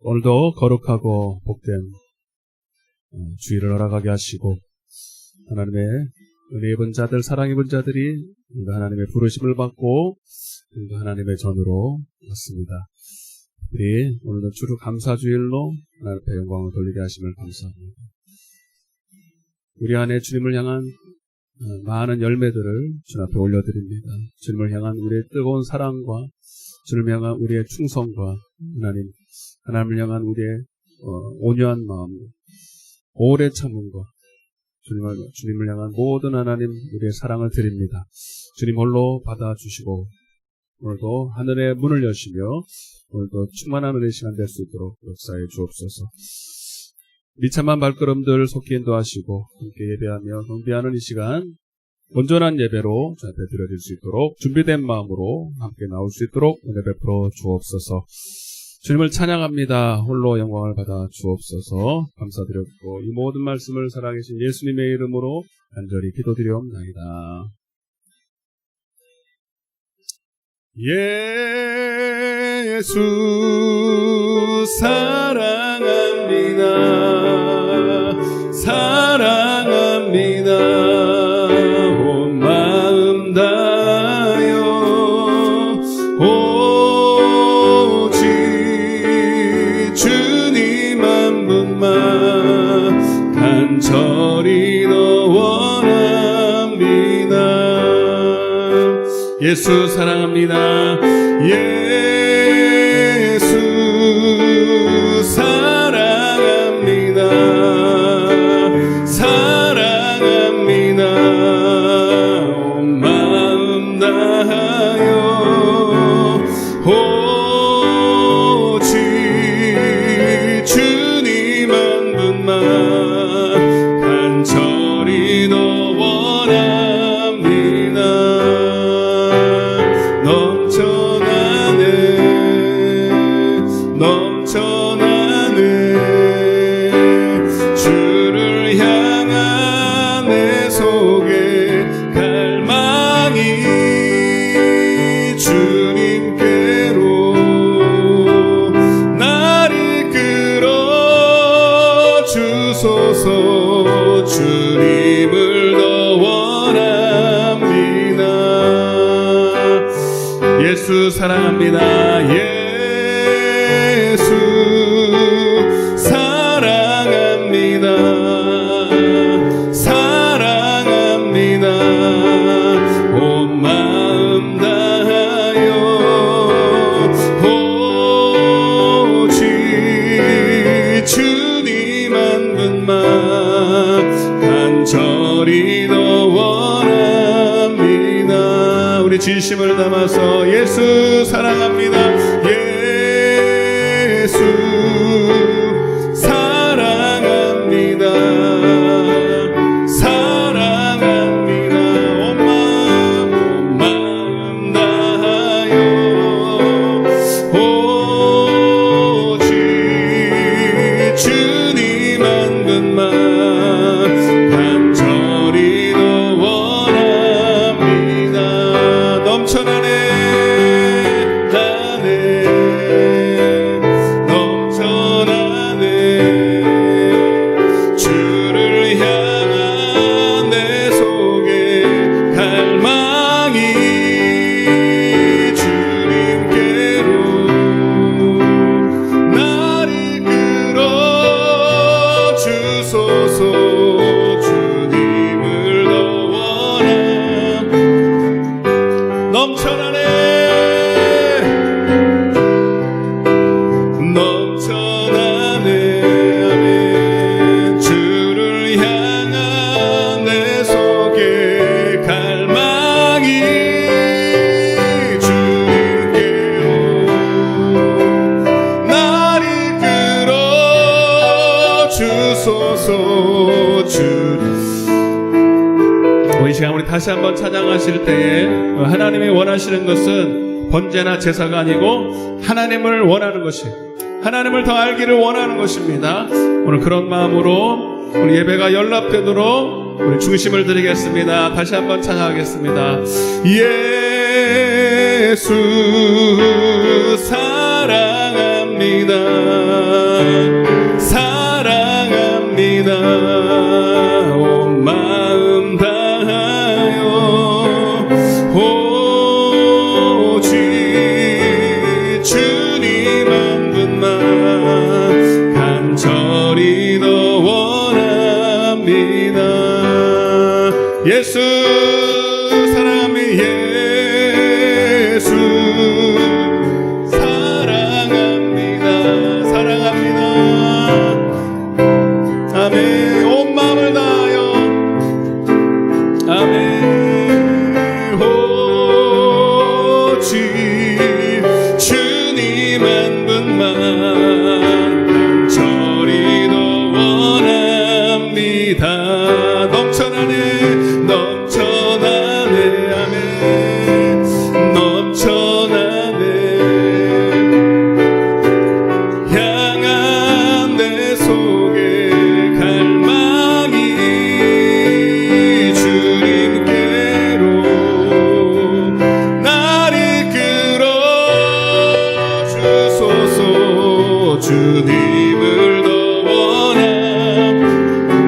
오늘도 거룩하고 복된 주일을 허락하게 하시고 하나님의 은혜 입은 자들, 사랑 입은 자들이 하나님의 부르심을 받고 하나님의 전으로 왔습니다. 우리 오늘도 주로 감사주일로 하나님 앞에 영광을 돌리게 하심을 감사합니다. 우리 안에 주님을 향한 많은 열매들을 주님 앞에 올려드립니다. 주님을 향한 우리의 뜨거운 사랑과 주님을 향한 우리의 충성과 하나님을 향한 우리의 온유한 마음, 오래 참음과 주님을 향한 모든 하나님 우리의 사랑을 드립니다. 주님 홀로 받아주시고 오늘도 하늘의 문을 여시며 오늘도 충만한 은혜 시간 될 수 있도록 역사해 주옵소서. 미참한 발걸음들 속히 인도하시고 함께 예배하며 경배하는 이 시간 온전한 예배로 주 앞에 드려질 수 있도록 준비된 마음으로 함께 나올 수 있도록 은혜 베풀어 주옵소서. 주님을 찬양합니다. 홀로 영광을 받아 주옵소서. 감사드렸고 이 모든 말씀을 살아계신 예수님의 이름으로 간절히 기도드리옵나이다. 예수 사랑합니다. 사랑합니다. 온 마음 다하여 오직 주님 한 분만 간절히 너 원합니다. 예수 사랑합니다. 예수 사랑합니다. 사랑합니다. 온 마음 다하여 오직 주님 한 분만 간절히 너 원합니다. 넘쳐나네 주를 향한 내 속에 갈망이 주님께로 나를 끌어 주소서. 주님을 더 원합니다. 예수 사랑합니다. 예수 사랑합니다. 사랑합니다. 온 마음 다하여 오직 주님 한 분만 간절히 너 원합니다. 우리 진심을 담아서 예수 사랑합니다. 예수 사랑합니다. 사랑합니다. 온 마음 다하여 오직 주님 한 분만 간절히 너 원합니다. 넘쳐나네 주를 향한 내 속에 갈망이 주님께로 나를 끌어 주소서. 주님을 더 원함 넘쳐나네 이 시간 우리 다시 한번 찬양하실 때에 하나님이 원하시는 것은 번제나 제사가 아니고 하나님을 원하는 것이, 하나님을 더 알기를 원하는 것입니다. 오늘 그런 마음으로 우리 예배가 연락되도록 우리 중심을 드리겠습니다. 다시 한번 찬양하겠습니다. 예수 사랑합니다. 예수 사랑합니다. 예수 사랑합니다. 사랑합니다. 아멘. 온 마음을 다하여 아멘. 오직 주님 한 분만 저리도 원합니다. 넘쳐나네 넘쳐나네 아멘. 넘쳐나네 향한 내 속에 갈망이 주님께로 날 이끌어 주소서. 주님을 더 원함.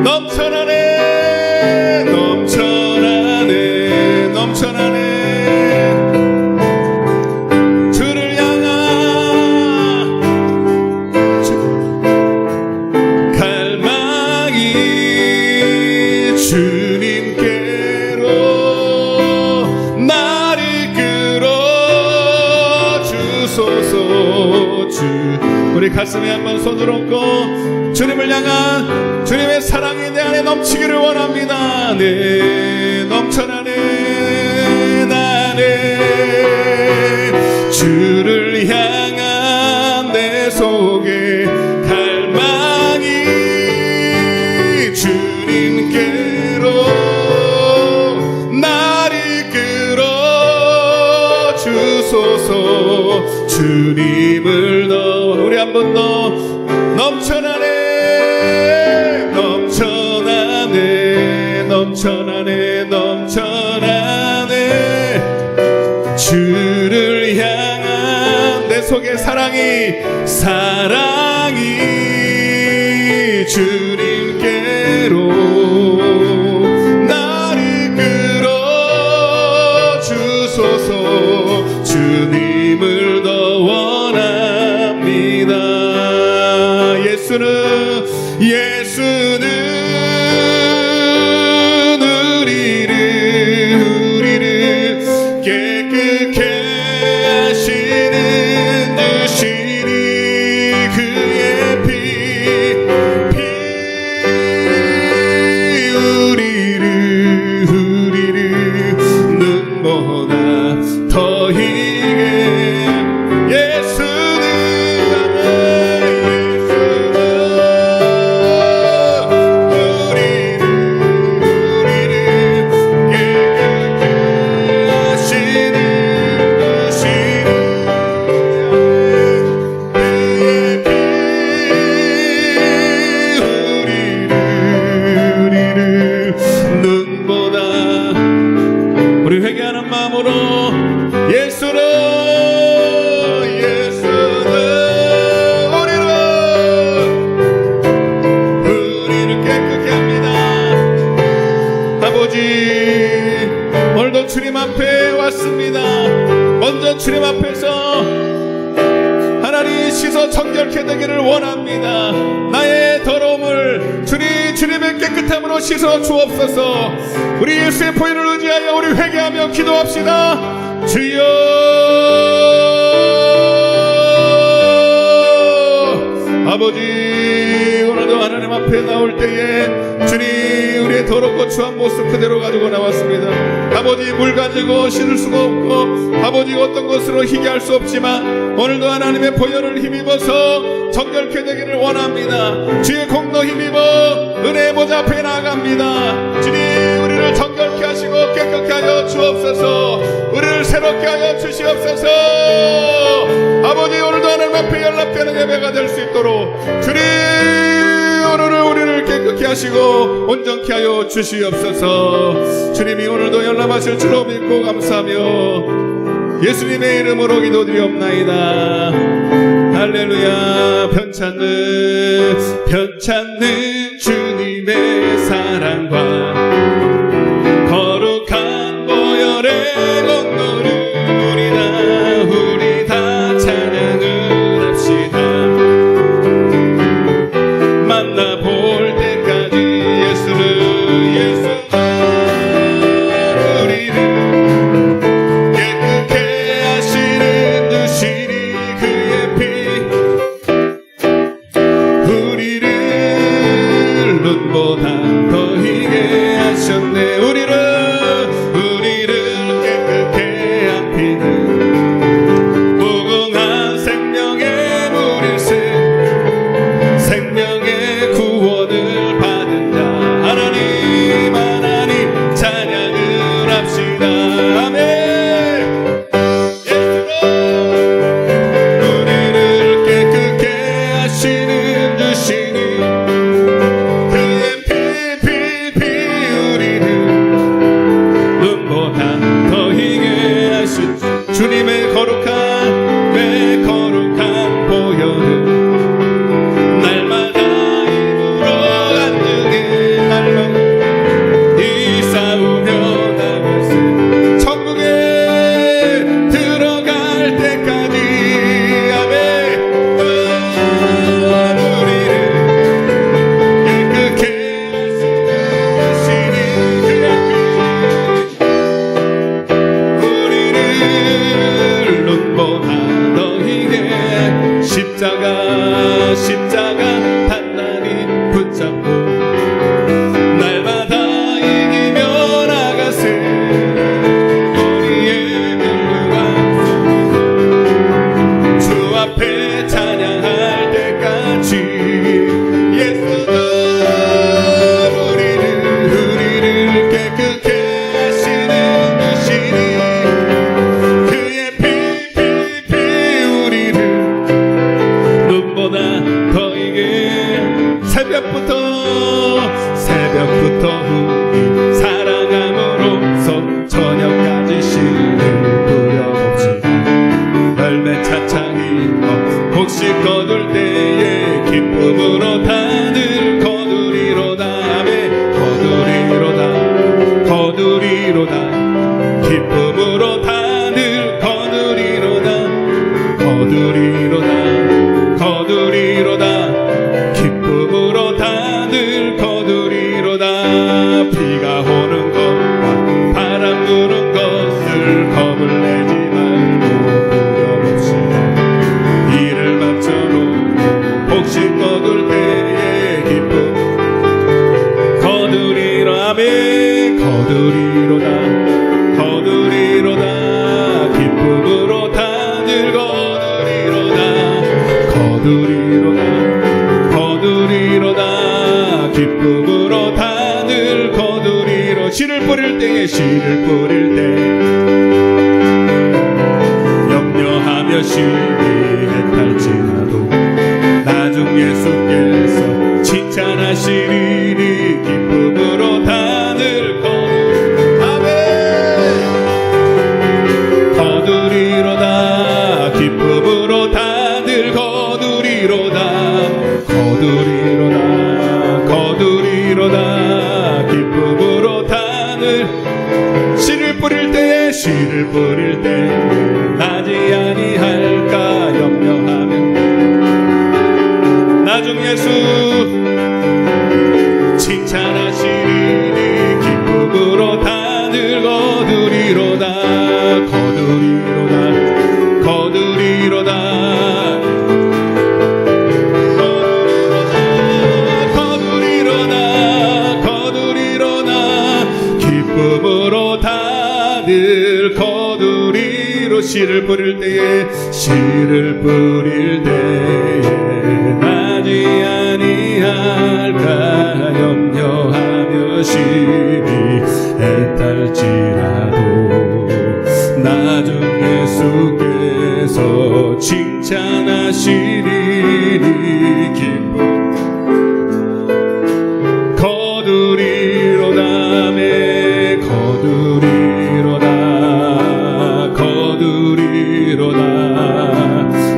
넘쳐나네 넘쳐나네 넘쳐나네 주를 향한 갈망이 주님께로 날 이끌어 주소서. 우리 가슴에 한번 손을 얹고 주님을 향한 주님의 사랑이 내 안에 넘치기를 원합니다. 네 넘쳐나네 나네 주를 향한 내 속에 갈망이 주님께로 날 이끌어 주소서. 주님을 더 우리 한 번 더 넘쳐나네 넘쳐나네 넘쳐나네 넘쳐나네 주를 향한 내 속에 사랑이 주님께로 날 이끌어 주소서. 주님을 더 원합니다. 예수는 우리를 깨끗게 하시는 주시니 그의 피 우리를 눈보다 더 희게 예수는 우리 회개하는 마음으로 예수는 우리를 깨끗게 합니다. 아버지 오늘도 주님 앞에 왔습니다. 먼저 주님 앞에서 하나님 씻어 정결케 되기를 원합니다. 나의 더러움을 주님의 깨끗함으로 씻어 주옵소서. 우리 예수의 보혈을 의지하여 우리 회개하며 기도합시다. 주여 아버지 오늘도 하나님 앞에 나올 때에 주님 우리의 더럽고 추한 모습 그대로 가지고 나왔습니다. 아버지 물 가지고 씻을 수가 없고 아버지 어떤 것으로 희귀할 수 없지만 오늘도 하나님의 보혈을 힘입어서 정결케 되기를 원합니다. 주의 공로 힘입어 은혜의 보좌 앞에 나아갑니다. 주님 우리를 정결케 하시고 깨끗게 하여 주옵소서. 우리를 새롭게 하여 주시옵소서. 아버지 오늘도 하나님 앞에 연락되는 예배가 될 수 있도록 주님 오늘은 우리를 깨끗게 하시고 온전케 하여 주시옵소서. 주님이 오늘도 연락하실 줄로 믿고 감사하며 예수님의 이름으로 기도드리옵나이다. 할렐루야. 편찮는 주님의 사랑과 거룩한 보혈의 공로를 우리 다 찬양을 합시다. 만나볼 때까지 예수는 십자가 단단히 붙잡고 날마다 이기며 나가세. 우리의 빈류가 주 앞에 찬양할 때까지 예수는 우리를 깨끗게 하시는 주시니 그의 피 우리를 눈보다 더 이게 새벽부터 후이 사랑함으로써 저녁까지 쉬는 부력 없이 열매 차창이 혹시 거둘 때에 기쁨으로 다들 거두리로다. 아멘. 거두리로다 기쁨으로 다들 거두리로다. 기쁨으로 다들 거두리로다. 비가 오는 것과 바람 부는 것을 겁을 내지 말고 두려움 없이 이를 맞춰놓고 혹시 거둘 때에 기쁨 거두리로. 아멘. 거두리로다 기쁨으로 다들 거두리로다. 기쁨으로 다들 거두리로. 씨를 뿌릴 때 염려하며 심히 애탈지라도 나중 예수께서 칭찬하시리니 기쁨으로 다들 거두리로다. 기쁨으로 다들 거두리로다. 기쁨으로 다들 씨를 뿌릴 때 나지 아니할까 염려하며 나중 예수 칭찬하시리니 기쁨으로 다들 거두리로다. 기쁨으로 다들 거두리로. 씨를 뿌릴 때에 나지 아니할까 염려하며 심히 애탈지라도 나중 예수께서 칭찬하시리니 기쁨 거두리로다.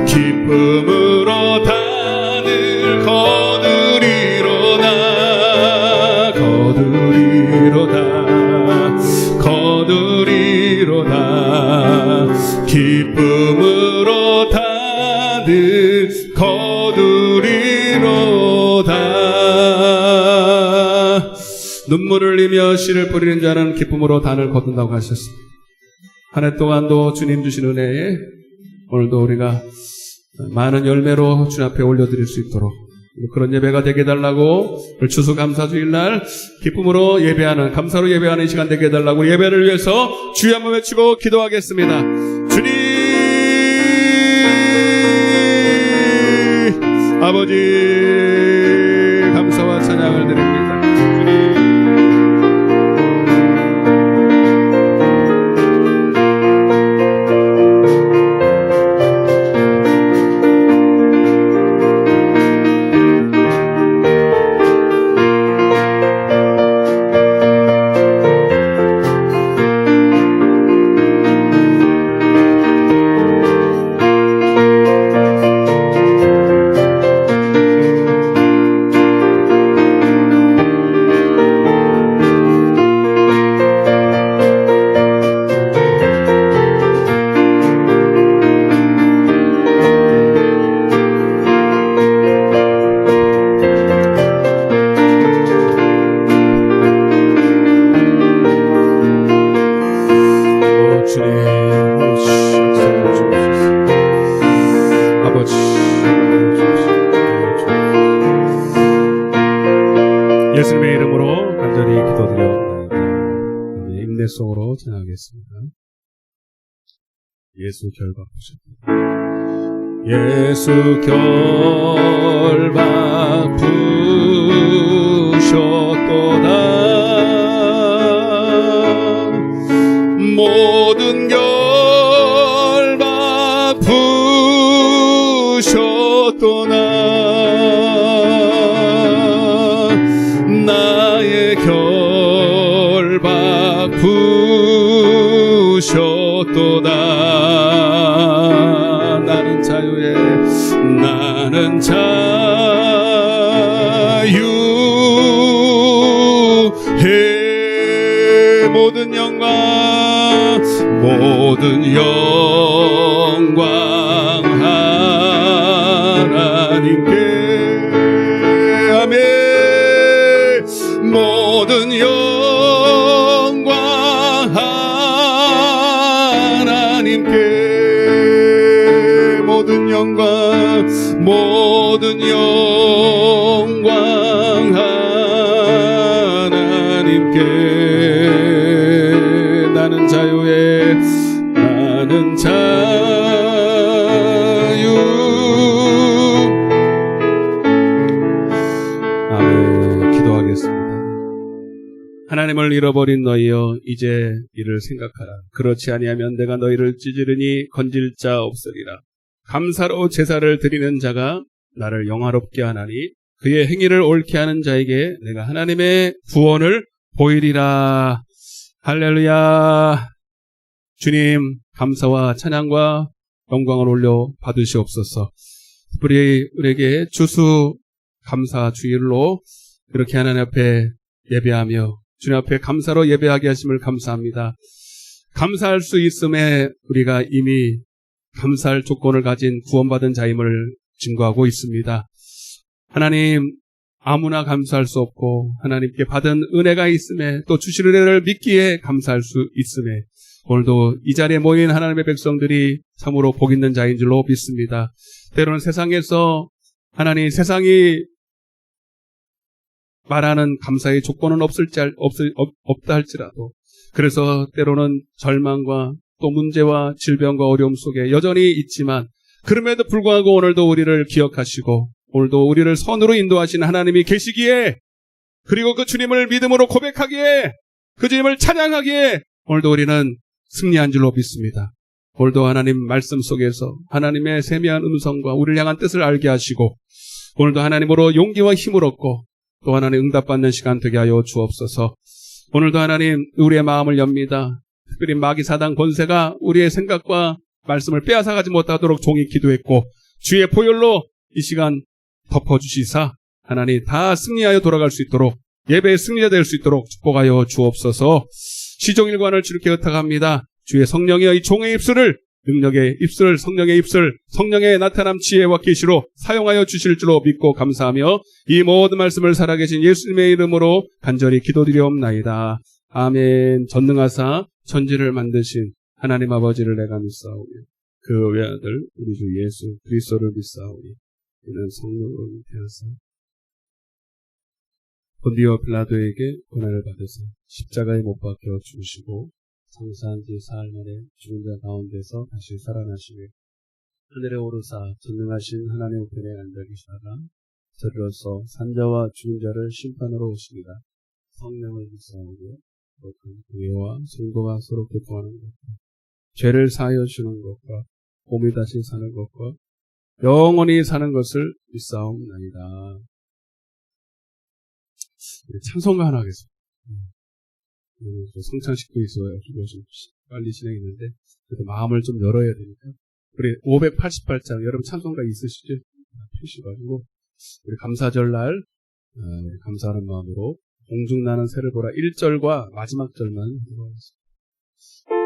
기쁨으로 다들 거두리로다. 기쁨으로 다들 거두리로다. 눈물을 흘리며 씨를 뿌리는 자는 기쁨으로 단을 거둔다고 하셨습니다. 한 해 동안도 주님 주신 은혜에 오늘도 우리가 많은 열매로 주님 앞에 올려드릴 수 있도록 그런 예배가 되게 해달라고 추수감사주일날 기쁨으로 예배하는, 감사로 예배하는 시간 되게 해달라고 예배를 위해서 주여 한번 외치고 기도하겠습니다. 주님 아버지 감사와 찬양을 드립니다. 예수님의 이름으로 간절히 기도드려옵나이다. 인내성으로 전하겠습니다. 예수 결박 부셨다. 예수 결박 부셨도다. 모든 결박 부셨도다. 나의 결박 부셨도다. 나는 자유해. 모든 영광 하나님께. 아멘. 모든 영광 하나님께. 모든 영광 하나님께. 나는 자유해. 나는 자유. 아멘. 기도하겠습니다. 하나님을 잃어버린 너희여, 이제 이를 생각하라. 그렇지 아니하면 내가 너희를 찢으리니 건질 자 없으리라. 감사로 제사를 드리는 자가 나를 영화롭게 하나니 그의 행위를 옳게 하는 자에게 내가 하나님의 구원을 보이리라. 할렐루야. 주님, 감사와 찬양과 영광을 올려 받으시옵소서. 특별히 우리에게 주수 감사 주일로 그렇게 하나님 앞에 예배하며 주님 앞에 감사로 예배하게 하심을 감사합니다. 감사할 수 있음에 우리가 이미 감사할 조건을 가진 구원받은 자임을 증거하고 있습니다. 하나님, 아무나 감사할 수 없고 하나님께 받은 은혜가 있음에 또 주실 은혜를 믿기에 감사할 수 있음에 오늘도 이 자리에 모인 하나님의 백성들이 참으로 복 있는 자인 줄로 믿습니다. 때로는 세상에서 하나님, 세상이 말하는 감사의 조건은 없다 할지라도, 그래서 때로는 절망과 또 문제와 질병과 어려움 속에 여전히 있지만 그럼에도 불구하고 오늘도 우리를 기억하시고 오늘도 우리를 선으로 인도하시는 하나님이 계시기에, 그리고 그 주님을 믿음으로 고백하기에, 그 주님을 찬양하기에 오늘도 우리는 승리한 줄로 믿습니다. 오늘도 하나님 말씀 속에서 하나님의 세미한 음성과 우리를 향한 뜻을 알게 하시고 오늘도 하나님으로 용기와 힘을 얻고 또 하나님 응답받는 시간 되게 하여 주옵소서. 오늘도 하나님 우리의 마음을 엽니다. 특별히 마귀 사단 권세가 우리의 생각과 말씀을 빼앗아가지 못하도록 종이 기도했고 주의 보혈로 이 시간 덮어주시사 하나님 다 승리하여 돌아갈 수 있도록, 예배의 승리자 될 수 있도록 축복하여 주옵소서. 시종일관을 주께 의탁합니다. 주의 성령의 이 종의 입술을, 능력의 입술, 성령의 입술, 성령의 나타남 지혜와 계시로 사용하여 주실 줄로 믿고 감사하며 이 모든 말씀을 살아계신 예수님의 이름으로 간절히 기도드리옵나이다. 아멘. 전능하사 천지를 만드신 하나님 아버지를 내가 믿사오며 그 외아들 우리 주 예수 그리스도를 믿사오니 이는 성령으로 잉태하사 본디오 빌라도에게 고난을 받으사 십자가에 못 박혀 죽으시고 장사한 지 사흘 만에 죽은 자 가운데서 다시 살아나시며 하늘에 오르사 전능하신 하나님 우편에 앉아 계시다가 저리로서 산자와 죽은 자를 심판으로 오시리라. 성령을 믿사오며 거룩한 교회와 성도가 서로 교통하는 것과 죄를 사하여 주는 것과 몸이 다시 사는 것과 영원히 사는 것을 믿사옵나이다. 찬송가 하나 하겠습니다. 성찬 식구 있어요. 빨리 진행했는데 그래도 마음을 좀 열어야 되니까 우리 588장 여러분 찬송가 있으시죠? 펴시가지고 우리 감사절날 우리 감사하는 마음으로 공중나는 새를 보라 1절과 마지막 절만 읽어보겠습니다.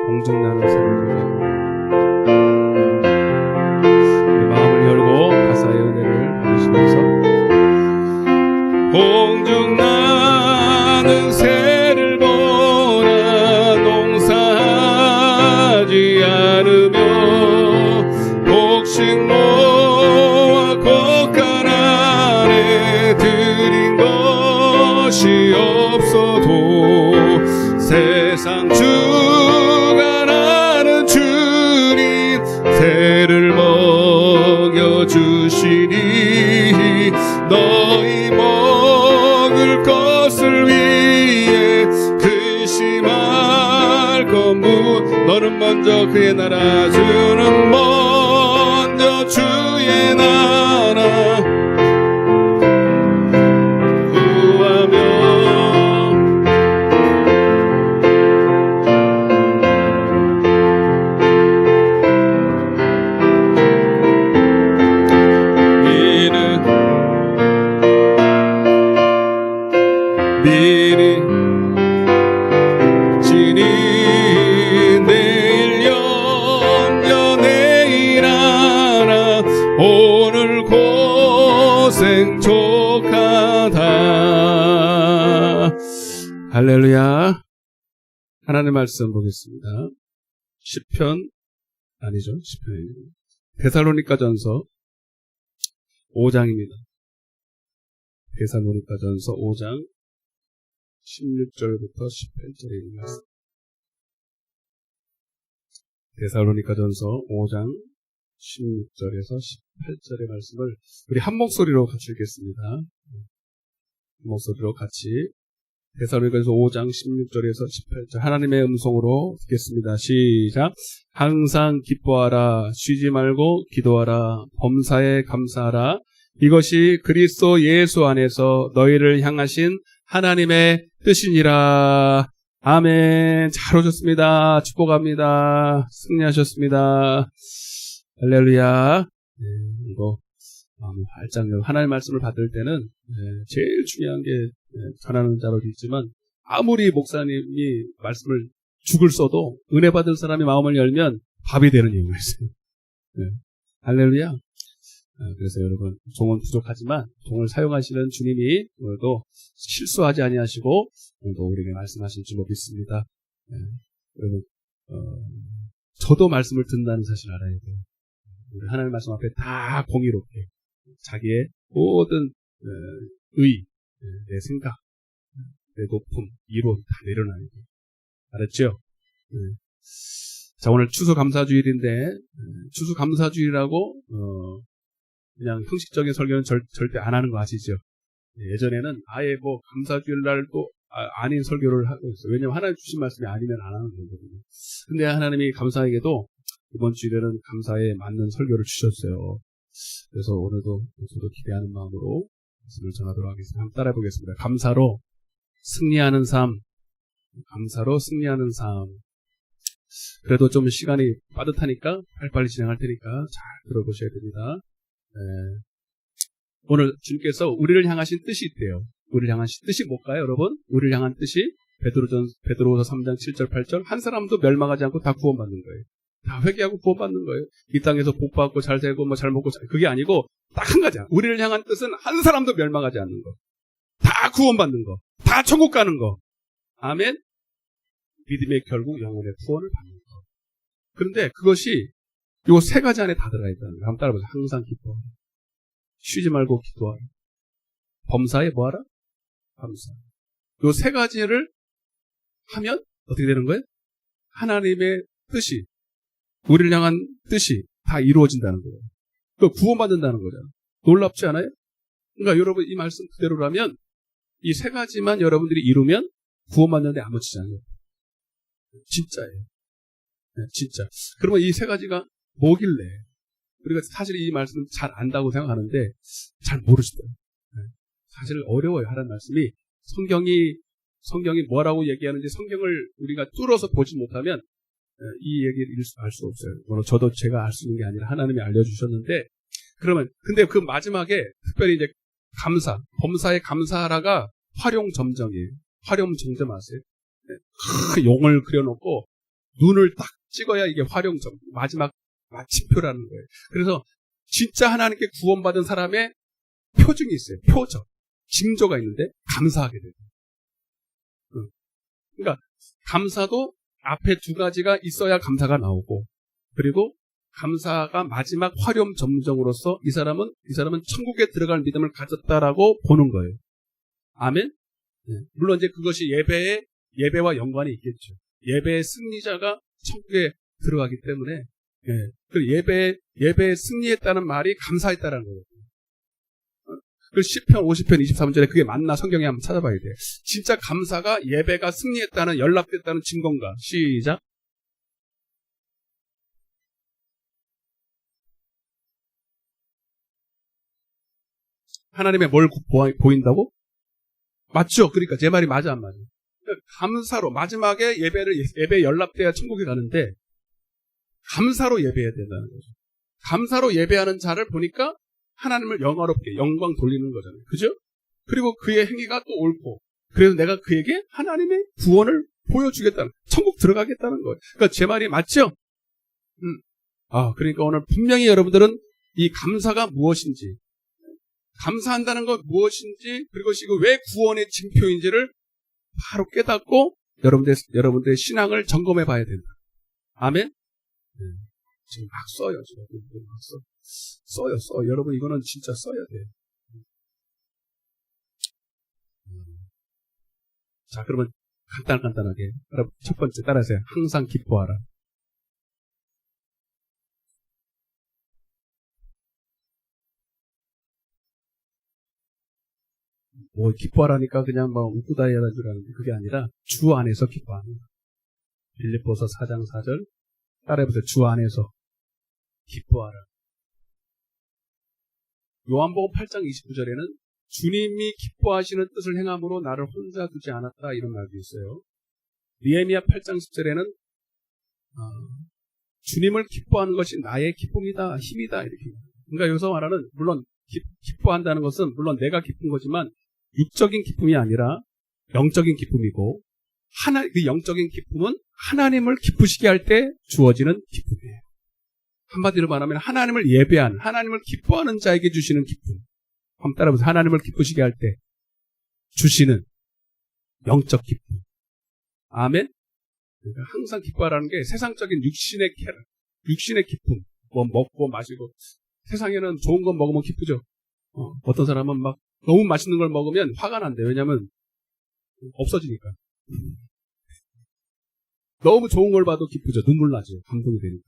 공중나는 새를 보라. 마음을 열고 가사의 은혜를 받으시면서 공중나는 새를 보라 농사하지 않으며 곡식모아 곡간 안에 들인 것 것이 없어도 세상 주관하는 주님 새를 먹여주시니 너희 먹을 것을 위해 근심할 것무 너는 먼저 그의 나라 주는 먼저 주의 나라 구하며 미리 지니 내일 염려 내일 알아 오늘 고생 족하다. 할렐루야. 하나님의 말씀 보겠습니다. 시편 아니죠. 시편이 데살로니가전서 5장입니다. 데살로니가전서 5장 16절부터 18절에 있는 말씀. 데살로니가전서 5장 16절에서 18절의 말씀을 우리 한 목소리로 같이 읽겠습니다. 한 목소리로 같이 데살로니가전서 5장 16절에서 18절 하나님의 음성으로 듣겠습니다. 시작. 항상 기뻐하라 쉬지 말고 기도하라 범사에 감사하라 이것이 그리스도 예수 안에서 너희를 향하신 하나님의 뜻이니라. 아멘. 잘 오셨습니다. 축복합니다. 승리하셨습니다. 할렐루야. 이거 마음이 활짝 열고 하나님의 말씀을 받을 때는 제일 중요한 게 전하는 자로도 있지만 아무리 목사님이 말씀을 죽을 써도 은혜 받을 사람이 마음을 열면 밥이 되는 이유가 있어요. 할렐루야. 그래서 여러분 종은 부족하지만 종을 사용하시는 주님이 오늘도 실수하지 아니하시고 오늘도 우리에게 말씀하신 줄 믿습니다. 여러분 저도 말씀을 듣는다는 사실을 알아야 돼요. 우리 하나님의 말씀 앞에 다 공의롭게 자기의 모든 의, 내 생각, 내 높음, 이론 다 내려놔야 돼요. 알았죠? 자, 오늘 추수감사주일인데 추수감사주일이라고 그냥 형식적인 설교는 절대 안 하는 거 아시죠? 예전에는 아예 뭐 감사주일 날도 아닌 설교를 하고 있어요. 왜냐면 하나님 주신 말씀이 아니면 안 하는 거거든요. 근데 하나님이 감사하게도 이번 주일에는 감사에 맞는 설교를 주셨어요. 그래서 오늘도 저도 기대하는 마음으로 말씀을 전하도록 하겠습니다. 한번 따라해 보겠습니다. 감사로 승리하는 삶. 감사로 승리하는 삶. 그래도 좀 시간이 빠듯하니까 빨리빨리 진행할 테니까 잘 들어보셔야 됩니다. 오늘 주님께서 우리를 향하신 뜻이 있대요. 우리를 향하신 뜻이 뭘까요, 여러분? 우리를 향한 뜻이 베드로서 3장 7절 8절 한 사람도 멸망하지 않고 다 구원받는 거예요. 다 회개하고 구원받는 거예요. 이 땅에서 복받고 잘 살고 뭐 잘 먹고 그게 아니고 딱 한 가지야. 우리를 향한 뜻은 한 사람도 멸망하지 않는 거. 다 구원받는 거. 다 천국 가는 거. 아멘. 믿음의 결국 영혼의 구원을 받는 거. 그런데 그것이 요 세 가지 안에 다 들어가 있다는 거예요. 한번 따라보세요. 항상 기뻐하라. 쉬지 말고 기도하라. 범사에 뭐하라? 감사. 요 세 가지를 하면 어떻게 되는 거예요? 하나님의 뜻이, 우리를 향한 뜻이 다 이루어진다는 거예요. 그 구원받는다는 거잖아요. 놀랍지 않아요? 그러니까 여러분 이 말씀 그대로라면 이 세 가지만 여러분들이 이루면 구원받는데 아무렇지 않아요. 진짜예요. 진짜. 그러면 이 세 가지가 뭐길래? 우리가 사실 이 말씀 잘 안다고 생각하는데 잘 모르시더라고요. 사실 어려워요. 하라는 말씀이 성경이 뭐라고 얘기하는지 성경을 우리가 뚫어서 보지 못하면 이 얘기를 알 수 없어요. 물론 저도 제가 알 수 있는 게 아니라 하나님이 알려주셨는데 그러면 근데 그 마지막에 특별히 이제 감사, 범사에 감사하라가 활용점정이에요. 활용점정 아세요? 큰 용을 그려놓고 눈을 딱 찍어야 이게 활용점 마지막 마침표라는 거예요. 그래서 진짜 하나님께 구원받은 사람의 표징이 있어요. 표적, 징조가 있는데 감사하게 돼요. 그러니까 감사도 앞에 두 가지가 있어야 감사가 나오고 그리고 감사가 마지막 활용 점정으로서 이 사람은 천국에 들어갈 믿음을 가졌다라고 보는 거예요. 아멘? 물론 이제 그것이 예배와 연관이 있겠죠. 예배의 승리자가 천국에 들어가기 때문에, 그 예배에 승리했다는 말이 감사했다는 거거든요. 그 시편 50편 23절에 그게 맞나 성경에 한번 찾아봐야 돼요. 진짜 감사가 예배가 승리했다는, 연락됐다는 증거인가? 시작. 하나님의 뭘 보인다고? 맞죠? 그러니까 제 말이 맞아 안 맞아? 감사로 마지막에 예배에 연락돼야 천국에 가는데 감사로 예배해야 된다는 거죠. 감사로 예배하는 자를 보니까 하나님을 영화롭게 영광 돌리는 거잖아요. 그죠? 그리고 그의 행위가 또 옳고, 그래서 내가 그에게 하나님의 구원을 보여주겠다는, 천국 들어가겠다는 거예요. 그러니까 제 말이 맞죠? 그러니까 오늘 분명히 여러분들은 이 감사가 무엇인지, 감사한다는 것 무엇인지, 그리고 이거 왜 구원의 징표인지를 바로 깨닫고 여러분들의 신앙을 점검해 봐야 된다. 아멘? 지금 막 써요. 지금 막 써요. 여러분 이거는 진짜 써야 돼요. 자, 그러면 간단하게 여러분 첫 번째 따라하세요. 항상 기뻐하라. 뭐 기뻐하라니까 그냥 막 웃고 다니라는 줄 아는데 그게 아니라 주 안에서 기뻐하는 거예요. 빌립보서 4장 4절 따라해보세요. 주 안에서 기뻐하라. 요한복음 8장 29절에는 주님이 기뻐하시는 뜻을 행함으로 나를 혼자 두지 않았다 이런 말도 있어요. 느헤미야 8장 10절에는 주님을 기뻐하는 것이 나의 기쁨이다, 힘이다 이렇게. 그러니까 여기서 말하는 물론 기뻐한다는 것은 물론 내가 기쁜 거지만 육적인 기쁨이 아니라 영적인 기쁨이고 그 영적인 기쁨은 하나님을 기쁘시게 할 때 주어지는 기쁨이에요. 한마디로 말하면 하나님을 예배하는, 하나님을 기뻐하는 자에게 주시는 기쁨. 한번 따라해보세요. 하나님을 기쁘시게 할 때 주시는 영적 기쁨. 아멘? 그러니까 항상 기뻐하라는 게 세상적인 육신의 기쁨. 뭐 먹고 마시고. 세상에는 좋은 거 먹으면 기쁘죠. 어떤 사람은 막 너무 맛있는 걸 먹으면 화가 난대. 왜냐면 없어지니까. 너무 좋은 걸 봐도 기쁘죠. 눈물 나죠. 감동이 되니까.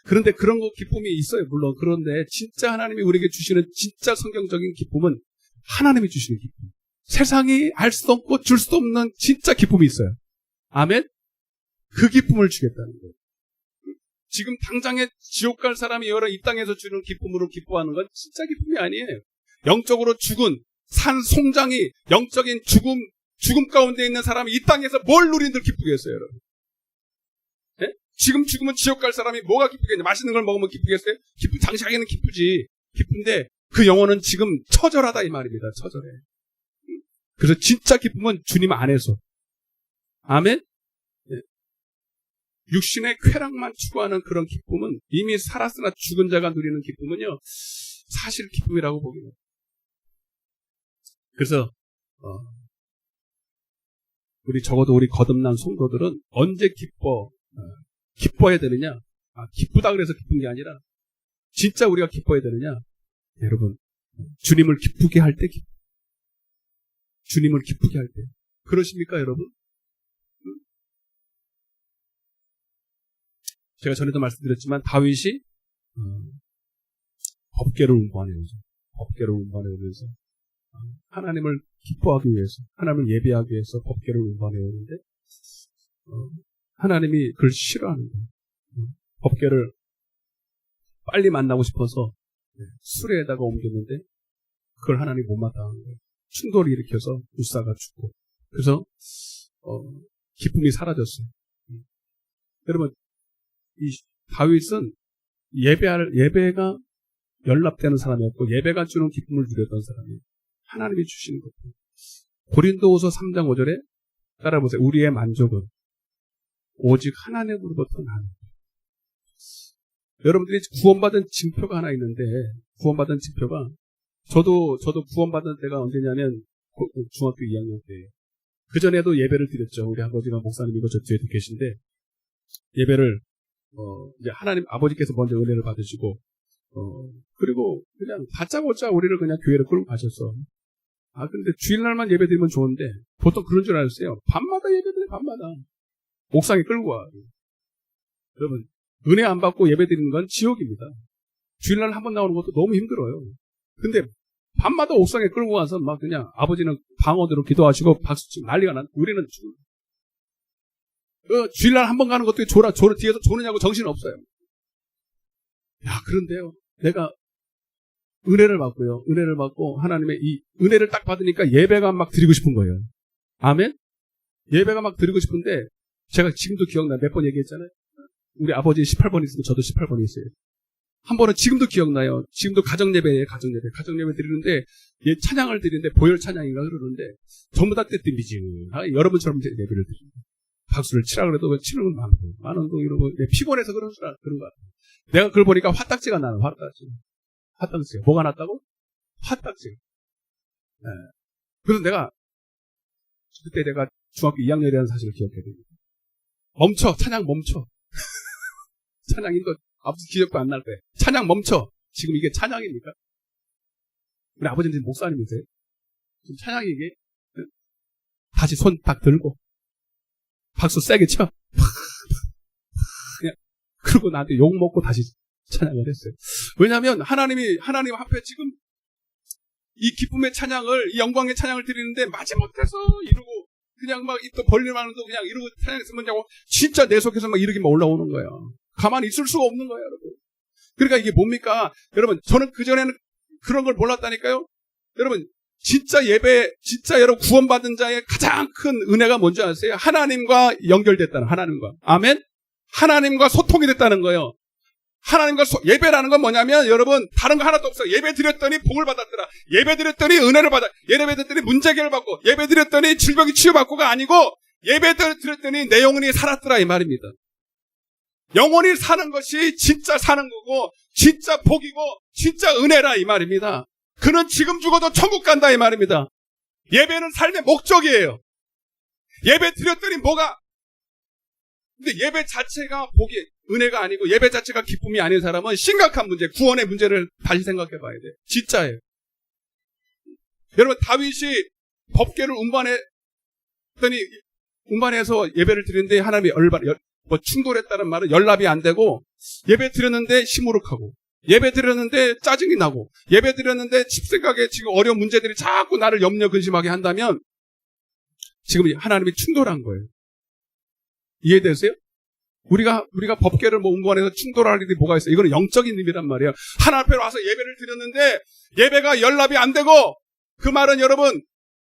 그런데 그런 거 기쁨이 있어요. 물론. 그런데 진짜 하나님이 우리에게 주시는 진짜 성경적인 기쁨은 하나님이 주시는 기쁨. 세상이 알 수도 없고 줄 수도 없는 진짜 기쁨이 있어요. 아멘? 그 기쁨을 주겠다는 거예요. 지금 당장에 지옥 갈 사람이 여러 이 땅에서 주는 기쁨으로 기뻐하는 건 진짜 기쁨이 아니에요. 영적으로 죽은 산 송장이 영적인 죽음 가운데 있는 사람이 이 땅에서 뭘 누린들 기쁘겠어요, 여러분? 네? 지금 죽으면 지옥 갈 사람이 뭐가 기쁘겠냐? 맛있는 걸 먹으면 기쁘겠어요? 당시하게는 기쁘지. 기쁜데 그 영혼은 지금 처절하다 이 말입니다. 처절해. 그래서 진짜 기쁨은 주님 안에서. 아멘? 네. 육신의 쾌락만 추구하는 그런 기쁨은 이미 살았으나 죽은 자가 누리는 기쁨은요. 사실 기쁨이라고 보기는. 그래서 적어도 우리 거듭난 성도들은 언제 기뻐해야 되느냐? 기쁘다 그래서 기쁜 게 아니라 진짜 우리가 기뻐해야 되느냐? 여러분, 주님을 기쁘게 할 때 주님을 기쁘게 할 때. 그러십니까, 여러분? 제가 전에도 말씀드렸지만 다윗이 법궤를 운반해오면서 하나님을 기뻐하기 위해서, 하나님을 예배하기 위해서 법궤를 운반해오는데 하나님이 그걸 싫어하는 거예요. 법궤를 빨리 만나고 싶어서 수레에다가 옮겼는데 그걸 하나님이 못마땅한 거예요. 충돌을 일으켜서 우사가 죽고. 그래서 기쁨이 사라졌어요. 여러분, 이 다윗은 예배가 연락되는 사람이었고 예배가 주는 기쁨을 누렸던 사람이에요. 하나님이 주시는 것. 고린도후서 3장 5절에 따라보세요. 우리의 만족은 오직 하나님으로부터 나는. 여러분들이 구원받은 징표가 하나 있는데 구원받은 징표가 저도 구원받은 때가 언제냐면 중학교 2학년 때예요. 그전에도 예배를 드렸죠. 우리 아버지가 목사님이고 저 뒤에도 계신데 예배를 이제 하나님 아버지께서 먼저 은혜를 받으시고 그리고 그냥 다짜고짜 우리를 그냥 교회를 끌고 가셨어. 근데 주일날만 예배 드리면 좋은데, 보통 그런 줄 알았어요. 밤마다 예배 드려, 밤마다. 옥상에 끌고 와. 여러분, 은혜 안 받고 예배 드리는 건 지옥입니다. 주일날 한 번 나오는 것도 너무 힘들어요. 근데 밤마다 옥상에 끌고 와서 막 그냥 아버지는 방언으로 기도하시고 박수치고 난리가 난, 우리는 죽어요. 주일날 한 번 가는 것도 뒤에서 조느냐고 정신 없어요. 야, 그런데요, 내가 은혜를 받고요. 은혜를 받고 하나님의 이 은혜를 딱 받으니까 예배가 막 드리고 싶은 거예요. 아멘? 예배가 막 드리고 싶은데 제가 지금도 기억나. 몇 번 얘기했잖아요. 우리 아버지 18번 있으면 저도 18번 있어요. 한 번은 지금도 기억나요. 지금도 가정예배예요. 가정예배 드리는데 찬양을 드리는데 보혈 찬양인가 그러는데 전부 다 뜨뜻미지근하게 여러분처럼 예배를 드립니다. 박수를 치라 그래도 치는 건 많고 만원도 이러고 피곤해서 그런 거 같아요. 내가 그걸 보니까 화딱지가 나는 화딱지가. 뭐가 났다고? 화딱지가. 네. 그래서 그때 내가 중학교 2학년이라는 사실을 기억해야 됩니다. 찬양 멈춰. 찬양인도 아버지 기억도 안 날 때. 찬양 멈춰. 지금 이게 찬양입니까? 우리 아버지는 지금 목사님이세요. 지금 찬양이 이게, 다시 손 딱 들고, 박수 세게 쳐. 그냥, 그러고 나한테 욕 먹고 다시 찬양을 했어요. 왜냐하면 하나님 앞에 지금 이 기쁨의 찬양을, 이 영광의 찬양을 드리는데 마지못해서 이러고 그냥 막 입도 벌리면도 그냥 이러고 찬양했으면 자고 진짜 내 속에서 막 이렇게 막 올라오는 거예요. 가만히 있을 수가 없는 거예요, 여러분. 그러니까 이게 뭡니까? 여러분, 저는 그전에는 그런 걸 몰랐다니까요. 여러분, 진짜 여러분 구원받은 자의 가장 큰 은혜가 뭔지 아세요? 하나님과 연결됐다는, 하나님과. 아멘? 하나님과 소통이 됐다는 거예요. 하나님과 예배라는 건 뭐냐면 여러분 다른 거 하나도 없어요. 예배 드렸더니 복을 받았더라. 예배 드렸더니 은혜를 받아. 예배 드렸더니 문제 해결을 받고. 예배 드렸더니 질병이 치유받고가 아니고 예배 드렸더니 내 영혼이 살았더라 이 말입니다. 영혼이 사는 것이 진짜 사는 거고 진짜 복이고 진짜 은혜라 이 말입니다. 그는 지금 죽어도 천국 간다 이 말입니다. 예배는 삶의 목적이에요. 예배 드렸더니 근데 예배 자체가 복이 은혜가 아니고 예배 자체가 기쁨이 아닌 사람은 심각한 문제, 구원의 문제를 다시 생각해 봐야 돼요. 진짜예요. 여러분 다윗이 법궤를 운반해서 예배를 드리는데 하나님이 충돌했다는 말은 연락이 안 되고 예배 드렸는데 시무룩하고 예배 드렸는데 짜증이 나고 예배 드렸는데 집생각에 지금 어려운 문제들이 자꾸 나를 염려 근심하게 한다면 지금 하나님이 충돌한 거예요. 이해되세요? 우리가 법궤를 운반해서 충돌할 일이 뭐가 있어요? 이거는 영적인 의미란 말이에요. 하나님 앞에 와서 예배를 드렸는데 예배가 연락이 안 되고 그 말은 여러분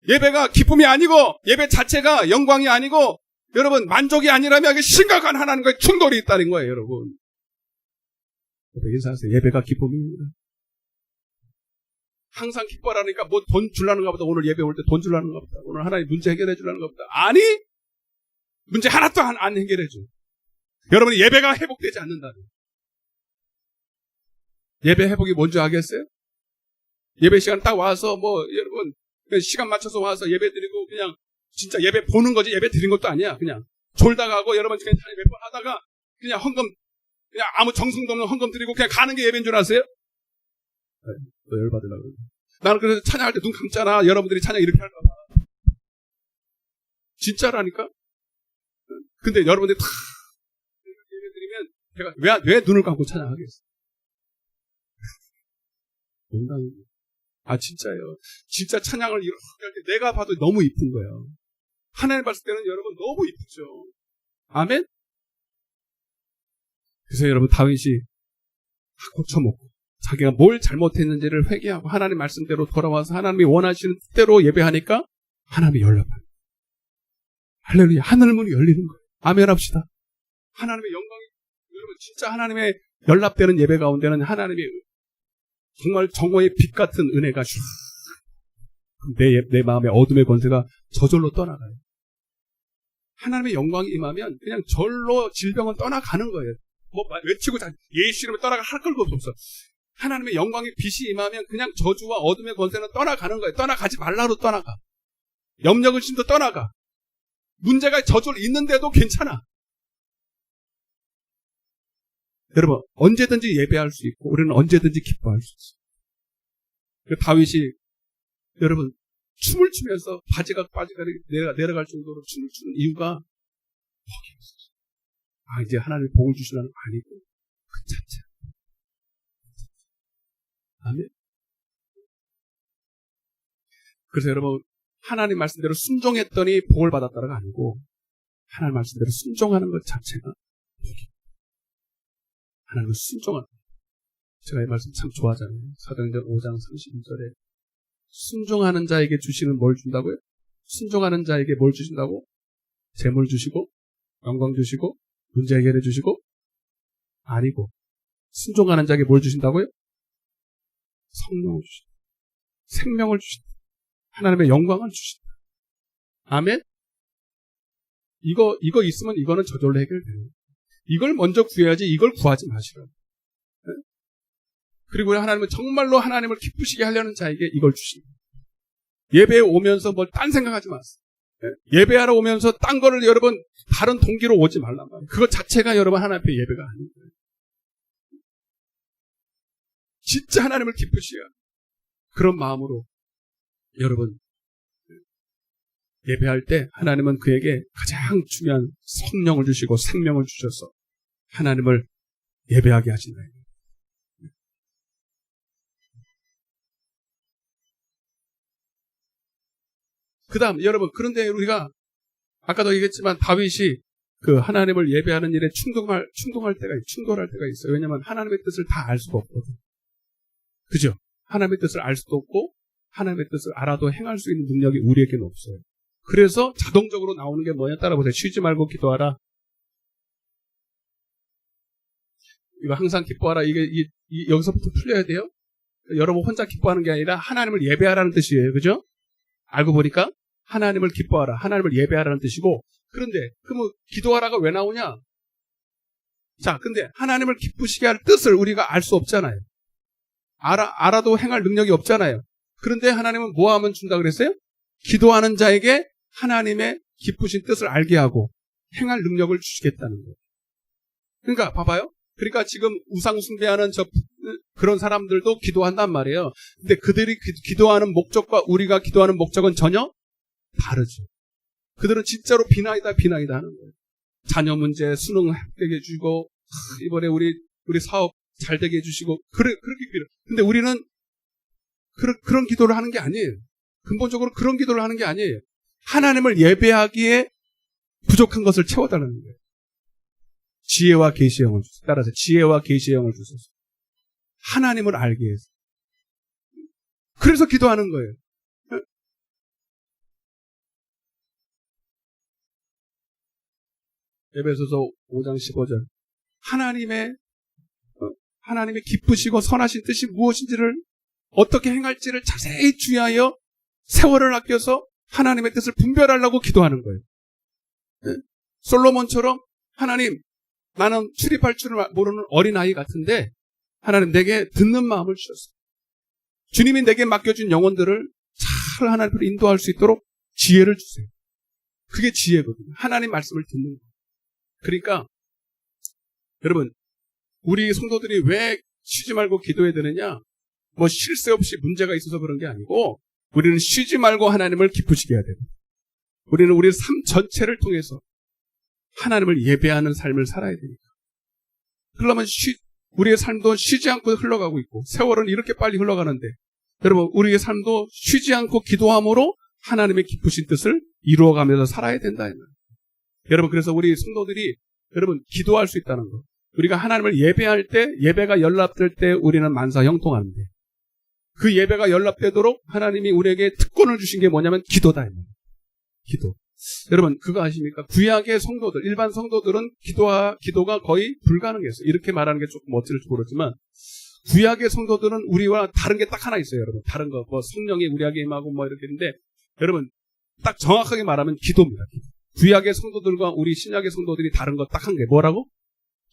예배가 기쁨이 아니고 예배 자체가 영광이 아니고 여러분 만족이 아니라면 이게 심각한 하나님과의 충돌이 있다는 거예요, 여러분. 인사하세요. 예배가 기쁨입니다. 항상 기뻐하라니까 뭐 돈 줄라는가 보다. 오늘 예배 올 때 돈 줄라는가 보다. 오늘 하나님 문제 해결해 주라는가 보다. 아니 문제 하나도 안 해결해 줘. 여러분 예배가 회복되지 않는다. 예배 회복이 뭔지 아겠어요? 예배 시간 딱 와서 여러분 시간 맞춰서 와서 예배 드리고 그냥 진짜 예배 보는 거지 예배 드린 것도 아니야. 그냥 졸다 가고 여러분 그냥 몇 번 하다가 그냥 헌금 그냥 아무 정성도 없는 헌금 드리고 그냥 가는 게 예배인 줄 아세요? 너 열받으려고. 나는 그래서 찬양할 때 눈 감잖아. 여러분들이 찬양 이렇게 할까 봐. 진짜라니까? 근데 여러분들이 다 예배 드리면 제가 왜 눈을 감고 찬양하겠어? 농담이에요. 진짜예요. 진짜 찬양을 이렇게 할 때 내가 봐도 너무 이쁜 거예요. 하나님 봤을 때는 여러분 너무 이쁘죠. 아멘? 그래서 여러분 다윗이 고쳐먹고 자기가 뭘 잘못했는지를 회개하고 하나님 말씀대로 돌아와서 하나님이 원하시는 뜻대로 예배하니까 하나님이 연락하는 거예요. 할렐루야. 하늘문이 열리는 거예요. 아멘 합시다. 하나님의 영광이 여러분 진짜 하나님의 연락되는 예배 가운데는 하나님의 정말 정오의 빛 같은 은혜가 내 마음의 어둠의 권세가 저절로 떠나가요. 하나님의 영광이 임하면 그냥 절로 질병은 떠나가는 거예요. 외치고 예수 이름에 떠나갈 것도 없어. 하나님의 영광의 빛이 임하면 그냥 저주와 어둠의 권세는 떠나가는 거예요. 떠나가지 말라로 떠나가. 염려 근심도 떠나가. 문제가 저절로 있는데도 괜찮아. 여러분 언제든지 예배할 수 있고 우리는 언제든지 기뻐할 수 있어요. 다윗이 여러분 춤을 추면서 바지가 내려갈 정도로 춤을 추는 이유가 복이 없어서. 이제 하나님이 복을 주시려는 거 아니고 그 자체. 아멘. 그래서 여러분, 하나님 말씀대로 순종했더니 복을 받았다가 아니고 하나님 말씀대로 순종하는 것 자체가 복이. 하나님은 순종하는. 제가 이 말씀 참 좋아하잖아요. 사도행전 5장 32절에 순종하는 자에게 주시는 뭘 준다고요? 순종하는 자에게 뭘 주신다고? 재물 주시고 영광 주시고 문제 해결해 주시고? 아니고 순종하는 자에게 뭘 주신다고요? 성령을 주신다. 생명을 주신다. 하나님의 영광을 주신다. 아멘? 이거 있으면 이거는 저절로 해결돼요. 이걸 먼저 구해야지 이걸 구하지 마시라고. 네? 그리고 하나님은 정말로 하나님을 기쁘시게 하려는 자에게 이걸 주신다. 예배에 오면서 뭘 딴 생각하지 마세요. 네? 예배하러 오면서 딴 거를 여러분 다른 동기로 오지 말란 말이에요. 그것 자체가 여러분 하나님 앞에 예배가 아닌 거예요. 진짜 하나님을 기쁘시게 하는 그런 마음으로 여러분 예배할 때 하나님은 그에게 가장 중요한 성령을 주시고 생명을 주셔서 하나님을 예배하게 하신다. 그 다음 여러분, 그런데 우리가 아까도 얘기했지만 다윗이 그 하나님을 예배하는 일에 충돌할 때가 있어요. 왜냐하면 하나님의 뜻을 다 알 수가 없거든. 그죠? 하나님의 뜻을 알 수도 없고 하나님의 뜻을 알아도 행할 수 있는 능력이 우리에게는 없어요. 그래서 자동적으로 나오는 게 뭐냐? 따라보세요. 쉬지 말고 기도하라. 이거 항상 기뻐하라. 이게 여기서부터 풀려야 돼요. 여러분 혼자 기뻐하는 게 아니라 하나님을 예배하라는 뜻이에요. 그죠? 알고 보니까 하나님을 기뻐하라. 하나님을 예배하라는 뜻이고, 그런데 그러면 기도하라가 왜 나오냐? 자, 근데 하나님을 기쁘시게 할 뜻을 우리가 알 수 없잖아요. 알아도 행할 능력이 없잖아요. 그런데 하나님은 뭐 하면 준다 그랬어요? 기도하는 자에게 하나님의 기쁘신 뜻을 알게 하고 행할 능력을 주시겠다는 거예요. 그러니까 봐봐요. 그러니까 지금 우상 숭배하는 그런 사람들도 기도한단 말이에요. 근데 그들이 기도하는 목적과 우리가 기도하는 목적은 전혀 다르죠. 그들은 진짜로 비나이다 하는 거예요. 자녀 문제, 수능 합격해 주고 이번에 우리 사업 잘 되게 해주시고 그렇게 기도. 근데 우리는 그런 기도를 하는 게 아니에요. 근본적으로 그런 기도를 하는 게 아니에요. 하나님을 예배하기에 부족한 것을 채워달라는 거예요. 지혜와 계시의 영을 주소서. 따라서 지혜와 계시의 영을 주소서. 하나님을 알게 해서. 그래서 기도하는 거예요. 에베소서 5장 15절. 하나님의 기쁘시고 선하신 뜻이 무엇인지를 어떻게 행할지를 자세히 주의하여 세월을 아껴서 하나님의 뜻을 분별하려고 기도하는 거예요. 솔로몬처럼 하나님, 나는 출입할 줄을 모르는 어린아이 같은데 하나님 내게 듣는 마음을 주셨어요. 주님이 내게 맡겨준 영혼들을 잘 하나님으로 인도할 수 있도록 지혜를 주세요. 그게 지혜거든요. 하나님 말씀을 듣는 거예요. 그러니까 여러분, 우리 성도들이 왜 쉬지 말고 기도해야 되느냐? 뭐 쉴 새 없이 문제가 있어서 그런 게 아니고 우리는 쉬지 말고 하나님을 기쁘시게 해야 돼요. 우리는 우리 삶 전체를 통해서 하나님을 예배하는 삶을 살아야 되니까. 그러려면 우리의 삶도 쉬지 않고 흘러가고 있고 세월은 이렇게 빨리 흘러가는데 여러분 우리의 삶도 쉬지 않고 기도함으로 하나님의 기쁘신 뜻을 이루어가면서 살아야 된다. 여러분 그래서 우리 성도들이 여러분 기도할 수 있다는 거. 우리가 하나님을 예배할 때 예배가 연락될 때 우리는 만사 형통하는데 그 예배가 연락되도록 하나님이 우리에게 특권을 주신 게 뭐냐면 기도다. 기도. 여러분 그거 아십니까? 구약의 성도들, 일반 성도들은 기도가 거의 불가능했어요. 이렇게 말하는 게 조금 어찌될지 모르지만 구약의 성도들은 우리와 다른 게 딱 하나 있어요. 여러분 다른 거 뭐 성령이 우리에게 임하고 뭐 이렇게 있는데 여러분 딱 정확하게 말하면 기도입니다. 구약의 성도들과 우리 신약의 성도들이 다른 거 딱 한 게 뭐라고?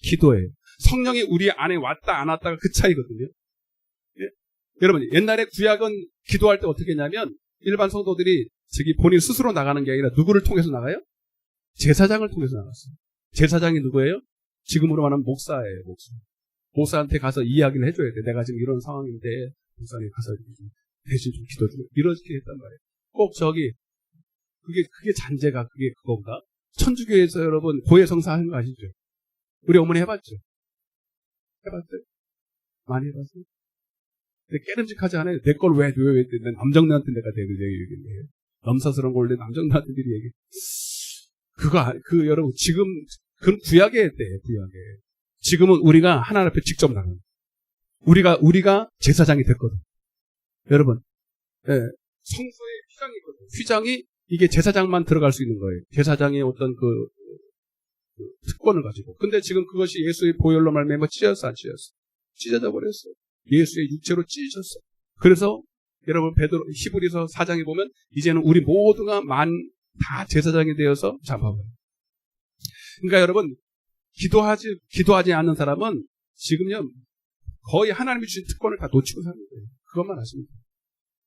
기도예요. 성령이 우리 안에 왔다 안 왔다가 그 차이거든요. 예? 여러분 옛날에 구약은 기도할 때 어떻게 했냐면 일반 성도들이 본인 스스로 나가는 게 아니라 누구를 통해서 나가요? 제사장을 통해서 나갔어요. 제사장이 누구예요? 지금으로 말하면 목사예요. 목사한테 가서 이야기를 해줘야 돼. 내가 지금 이런 상황인데 목사님 가서 대신 좀 기도 좀 이렇게 했단 말이에요. 꼭 그게 잔재가 그게 그건가? 천주교에서 여러분 고해성사 하는 거 아시죠? 우리 어머니 해봤죠? 해봤어요? 많이 해봤어요? 근데 깨름직하지 않아요? 내 걸 왜 남정네한테 내가 대는데 얘기해. 넘사스러운 걸 내 남정네한테들이 얘기해. 여러분, 지금, 그건 구약의 때예요, 구약에. 지금은 우리가 하나님 앞에 직접 나가는. 우리가 제사장이 됐거든. 여러분, 예, 성소에 휘장이 있거든. 휘장이 이게 제사장만 들어갈 수 있는 거예요. 제사장의 어떤 그 특권을 가지고. 근데 지금 그것이 예수의 보혈로 말미암아 찢어졌어, 안 찢어졌어? 찢어져 버렸어. 예수의 육체로 찢어졌어. 그래서 여러분 베드로 히브리서 4장에 보면 이제는 우리 모두가 다 제사장이 되어서 잡아버려요. 그러니까 여러분 기도하지 않는 사람은 지금요 거의 하나님이 주신 특권을 다 놓치고 사는 거예요. 그것만 아십니다.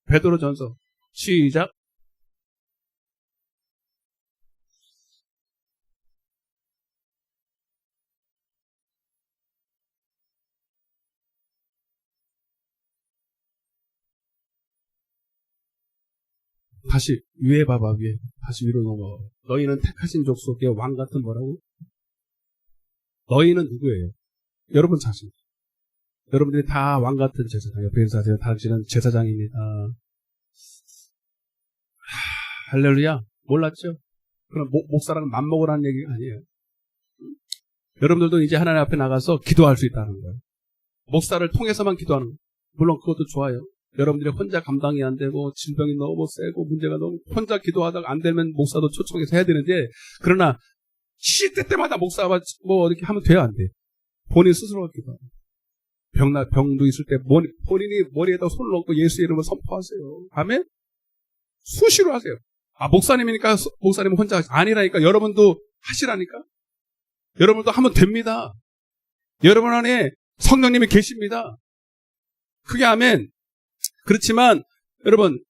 베드로전서 시작. 다시 위에 봐봐, 위에. 다시 위로 넘어가. 너희는 택하신 족속의 왕 같은 뭐라고? 너희는 누구예요? 여러분 자신. 여러분들이 다 왕 같은 제사장. 옆에 인사하세요. 당신은 제사장입니다. 할렐루야. 몰랐죠? 그럼 목사랑 맘먹으라는 얘기가 아니에요. 여러분들도 이제 하나님 앞에 나가서 기도할 수 있다는 거예요. 목사를 통해서만 기도하는 거예요. 물론 그것도 좋아요. 여러분들이 혼자 감당이 안 되고 질병이 너무 세고 문제가 너무 혼자 기도하다가 안 되면 목사도 초청해서 해야 되는데 그러나 시대 때마다 목사가 뭐 이렇게 하면 돼요, 안 돼? 본인 스스로가 기도하고 병도 있을 때 본인이 머리에다 손을 얹고 예수 이름을 선포하세요. 아멘? 수시로 하세요. 목사님이니까 목사님은 혼자 아니라니까. 여러분도 하시라니까. 여러분도 하면 됩니다. 여러분 안에 성령님이 계십니다. 그게 아멘. 그렇지만 여러분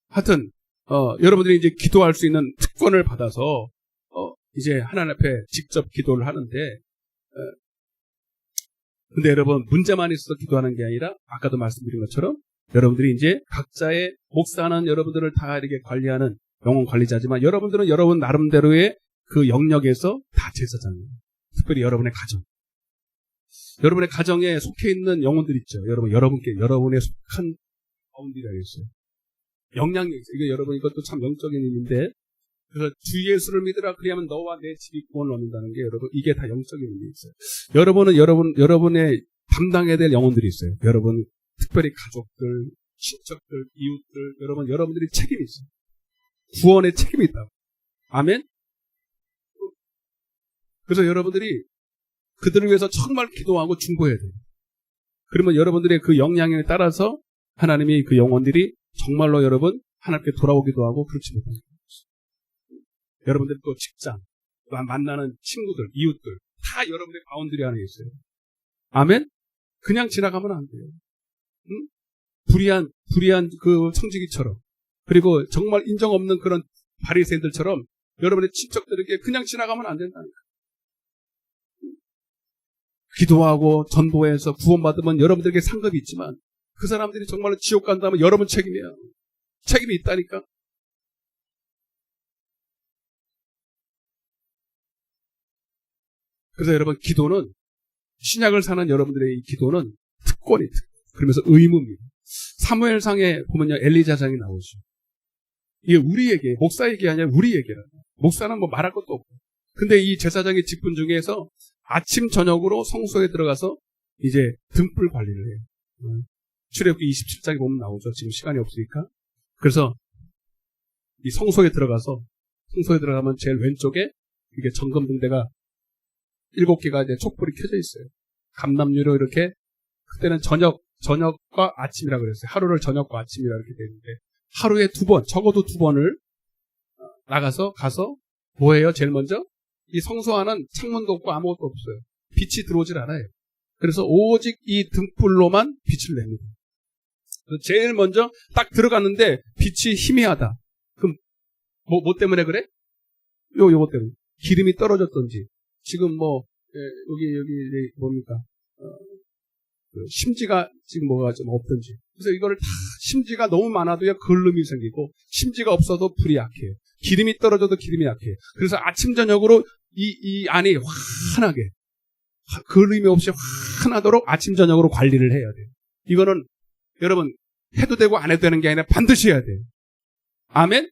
하여튼 여러분들이 이제 기도할 수 있는 특권을 받아서 이제 하나님 앞에 직접 기도를 하는데 근데 여러분 문제만 있어서 기도하는 게 아니라 아까도 말씀드린 것처럼 여러분들이 이제 각자의 목사는 여러분들을 다 이렇게 관리하는 영혼 관리자지만 여러분들은 여러분 나름대로의 그 영역에서 다 제사장이에요. 특별히 여러분의 가정. 여러분의 가정에 속해 있는 영혼들 있죠. 여러분의 속한 가운데라고 했어요. 영향력 있어요. 이게 여러분 이것도 참 영적인 의미인데 그래서 주 예수를 믿으라 그리하면 너와 내 집이 구원을 얻는다는 게 여러분 이게 다 영적인 의미 있어요. 여러분은 여러분의 담당해야 될 영혼들이 있어요. 여러분 특별히 가족들, 친척들, 이웃들 여러분들이 책임이 있어요. 구원의 책임이 있다. 아멘. 그래서 여러분들이 그들을 위해서 정말 기도하고 중보해야 돼요. 그러면 여러분들의 그 영향에 따라서 하나님이 그 영혼들이 정말로 여러분 하나님께 돌아오기도 하고 그렇지 못하는 거예요. 여러분들 또 직장, 만나는 친구들, 이웃들 다 여러분의 바운드리 안에 있어요. 아멘? 그냥 지나가면 안 돼요. 응? 불의한 그 청지기처럼 그리고 정말 인정 없는 그런 바리새인들처럼 여러분의 친척들에게 그냥 지나가면 안 된다니까. 기도하고 전도해서 구원받으면 여러분들에게 상급이 있지만 그 사람들이 정말로 지옥 간다면 여러분 책임이에요. 책임이 있다니까. 그래서 여러분 기도는 신약을 사는 여러분들의 이 기도는 특권이 그러면서 의무입니다. 사무엘상에 보면요 엘리자장이 나오죠. 이게 우리에게 목사에게 아니라 우리에게라. 목사는 뭐 말할 것도 없고. 근데 이 제사장의 직분 중에서 아침 저녁으로 성소에 들어가서 이제 등불 관리를 해요. 출애굽기 27장에 보면 나오죠. 지금 시간이 없으니까. 그래서 이 성소에 들어가면 제일 왼쪽에 이게 점검등대가 7개가 이제 촛불이 켜져 있어요. 감람유로 이렇게 그때는 저녁과 아침이라고 그랬어요. 하루를 저녁과 아침이라 이렇게 되는데 하루에 2번, 적어도 2번을 가서 뭐 해요? 제일 먼저 이 성소 안은 창문도 없고 아무것도 없어요. 빛이 들어오질 않아요. 그래서 오직 이 등불로만 빛을 냅니다. 제일 먼저 딱 들어갔는데 빛이 희미하다. 그럼 뭐 때문에 그래? 요거 때문에. 기름이 떨어졌던지. 지금 여기 뭡니까? 심지가 지금 뭐가 좀 없든지. 그래서 이거를 다 심지가 너무 많아도요 걸름이 생기고 심지가 없어도 불이 약해요. 기름이 떨어져도 기름이 약해요. 그래서 아침 저녁으로 이 안이 환하게 걸림이 없이 환하도록 아침 저녁으로 관리를 해야 돼요. 이거는 여러분 해도 되고 안 해도 되는 게 아니라 반드시 해야 돼요. 아멘.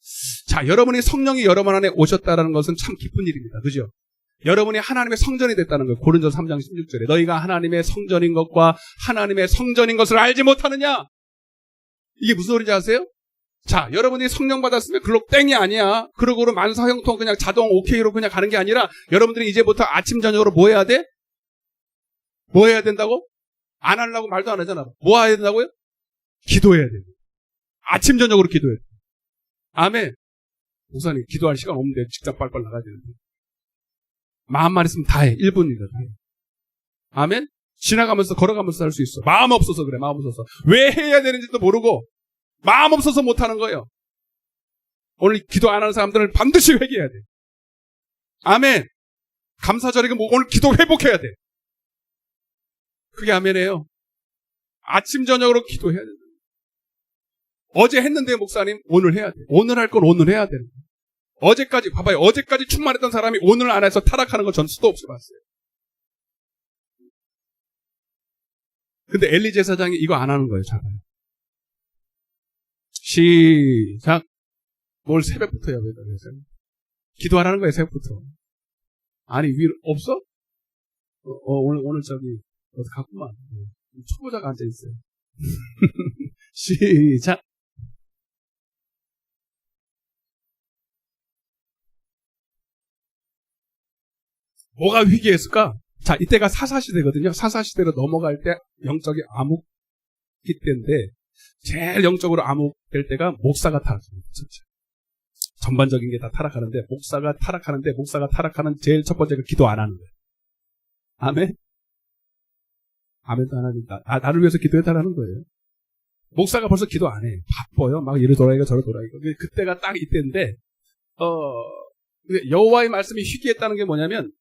자, 여러분이 성령이 여러분 안에 오셨다는 것은 참 기쁜 일입니다. 그죠? 여러분이 하나님의 성전이 됐다는 거예요. 고린도서 3장 16절에 너희가 하나님의 성전인 것과 하나님의 성전인 것을 알지 못하느냐? 이게 무슨 소리인지 아세요? 자, 여러분이 성령 받았으면 그걸로 땡이 아니야. 그러고로 만사형통 그냥 자동 오케이로 그냥 가는 게 아니라 여러분들이 이제부터 아침 저녁으로 뭐 해야 돼? 뭐 해야 된다고? 안 하려고 말도 안 하잖아. 뭐 해야 된다고요? 기도해야 돼요. 아침 저녁으로 기도해야 돼. 아멘. 목사님 기도할 시간 없는데 직접 빨빨 나가야 되는데. 마음만 있으면 다 해. 1분이다. 다 해. 아멘. 지나가면서 걸어가면서 할 수 있어. 마음 없어서 그래. 마음 없어서. 왜 해야 되는지도 모르고 마음 없어서 못하는 거예요. 오늘 기도 안 하는 사람들은 반드시 회개해야 돼. 아멘. 감사절이고 오늘 기도 회복해야 돼. 그게 아멘이에요. 아침 저녁으로 기도해야 돼. 어제 했는데 목사님 오늘 해야 돼. 오늘 할 건 오늘 해야 되는 거예요. 어제까지 봐봐요. 어제까지 충만했던 사람이 오늘 안 해서 타락하는 건 전 수도 없이 봤어요. 근데 엘리 제사장이 이거 안 하는 거예요. 잘 봐요. 시작. 뭘 새벽부터 해야 되다 그래서 기도하라는 거예요. 새벽부터. 아니 위로 없어? 오늘 저기 어디 갔구만. 초보자가 앉아 있어요. 시작. 뭐가 위기했을까? 자, 이때가 사사시대거든요. 사사시대로 넘어갈 때 영적이 암흑기 때인데 제일 영적으로 암흑될 때가 목사가 타락합니다. 전반적인 게 다 타락하는데 목사가 타락하는 제일 첫 번째가 기도 안 하는 거예요. 아멘? 아멘도 안 하니까 나를 위해서 기도해달라는 거예요. 목사가 벌써 기도 안 해. 바빠요. 막 이리 돌아가고 저리 돌아가고. 그때가 딱 이때인데 여호와의 말씀이 희귀했다는 게 뭐냐면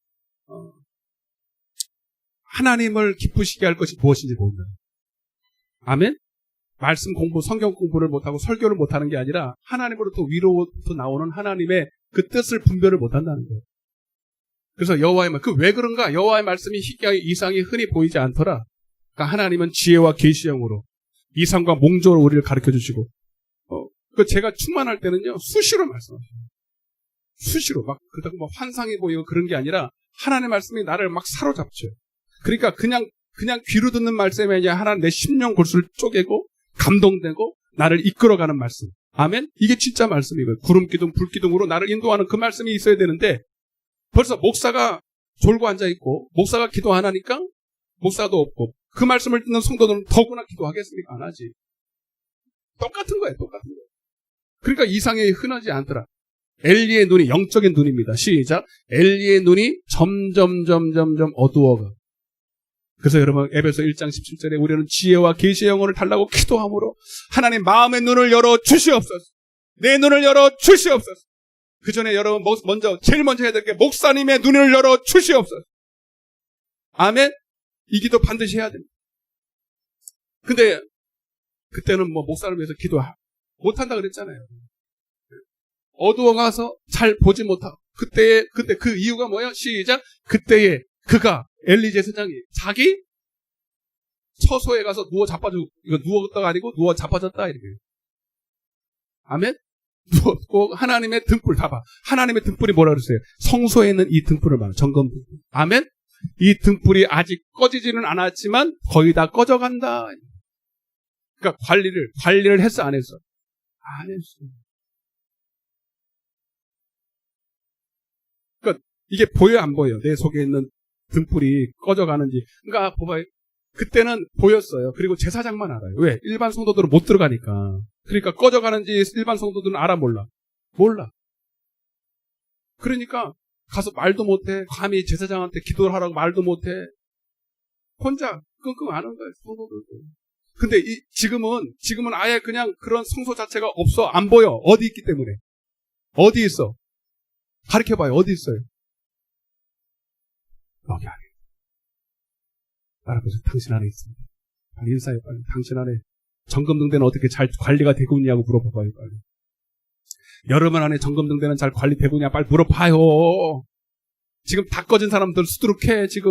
하나님을 기쁘시게 할 것이 무엇인지 모른다. 아멘? 말씀 공부, 성경 공부를 못하고 설교를 못하는 게 아니라 하나님으로부터 위로부터 나오는 하나님의 그 뜻을 분별을 못한다는 거예요. 그래서 여호와의 말, 왜 그런가? 여호와의 말씀이 희귀하게 이상이 흔히 보이지 않더라. 그러니까 하나님은 지혜와 계시형으로 이상과 몽조로 우리를 가르쳐 주시고 제가 충만할 때는요 수시로 말씀하셔요. 수시로 막 그렇다고 뭐 환상이 보이고 그런 게 아니라 하나님의 말씀이 나를 막 사로잡죠. 그러니까 그냥 귀로 듣는 말씀이 아니라 하나님 내 심령 골수를 쪼개고 감동되고 나를 이끌어가는 말씀. 아멘? 이게 진짜 말씀이고요. 구름기둥 불기둥으로 나를 인도하는 그 말씀이 있어야 되는데 벌써 목사가 졸고 앉아있고 목사가 기도 안 하니까 목사도 없고 그 말씀을 듣는 성도들은 더구나 기도하겠습니까? 안 하지. 똑같은 거예요. 그러니까 이상이 흔하지 않더라. 엘리의 눈이 영적인 눈입니다. 시작. 엘리의 눈이 점점 어두워가. 그래서 여러분 에베소 1장 17절에 우리는 지혜와 계시의 영혼을 달라고 기도함으로 하나님 마음의 눈을 열어 주시옵소서. 내 눈을 열어 주시옵소서. 그 전에 여러분 제일 먼저 해야 될 게 목사님의 눈을 열어 주시옵소서. 아멘. 이 기도 반드시 해야 됩니다. 근데 그때는 뭐 목사를 위해서 기도 못한다 그랬잖아요. 어두워가서 잘 보지 못하고 그때 그 이유가 뭐예요? 시작. 그때에 그가 엘리 제사장이 자기 처소에 가서 누워 자빠지고 이거 누웠다가 아니고 누워 자빠졌다 이렇게. 아멘. 누웠고 하나님의 등불 봐봐. 하나님의 등불이 뭐라 그랬어요? 성소에 있는 이 등불을 말해요. 점검 등불. 아멘. 이 등불이 아직 꺼지지는 않았지만 거의 다 꺼져간다. 그러니까 관리를 했어 안 했어? 안 했어. 그러니까 이게 보여 안 보여? 내 속에 있는 등불이 꺼져가는지. 그러니까 봐봐요. 그때는 보였어요. 그리고 제사장만 알아요. 왜? 일반 성도들은 못 들어가니까. 그러니까 꺼져가는지 일반 성도들은 알아 몰라? 몰라. 그러니까 가서 말도 못해. 감히 제사장한테 기도를 하라고 말도 못해. 혼자 끙끙 앓는 거예요. 성도들도. 근데 지금은 아예 그냥 그런 성소 자체가 없어. 안 보여. 어디 있기 때문에. 어디 있어? 가르쳐봐요. 어디 있어요? 여기 안에. 따라서 당신 안에 있습니다. 빨리 인사해, 빨리. 당신 안에 점검등대는 어떻게 잘 관리가 되고 있냐고 물어봐봐요, 빨리. 여러분 안에 점검등대는 잘 관리되고 있냐, 빨리 물어봐요. 지금 다 꺼진 사람들 수두룩해, 지금.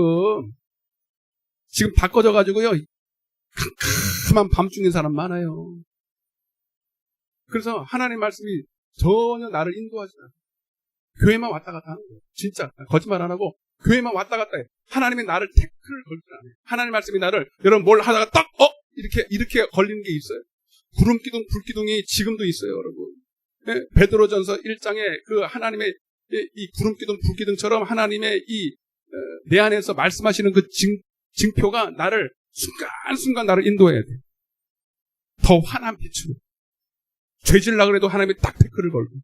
지금 다 꺼져가지고요, 캄캄한 밤중인 사람 많아요. 그래서 하나님 말씀이 전혀 나를 인도하지 않아요. 교회만 왔다 갔다 하는 거예요. 진짜 거짓말 안 하고 교회만 왔다 갔다 해요. 하나님이 나를 태클을 걸지 않아요. 하나님 말씀이 나를, 여러분 뭘 하다가 딱 이렇게 걸리는 게 있어요. 구름기둥 불기둥이 지금도 있어요, 여러분. 네? 베드로전서 1장에 그 하나님의 이 구름기둥 불기둥처럼 하나님의 내 안에서 말씀하시는 그 징표가 나를 순간순간 나를 인도해야 돼. 더 환한 빛으로. 죄질라 그래도 하나님이 딱 태클을 걸고,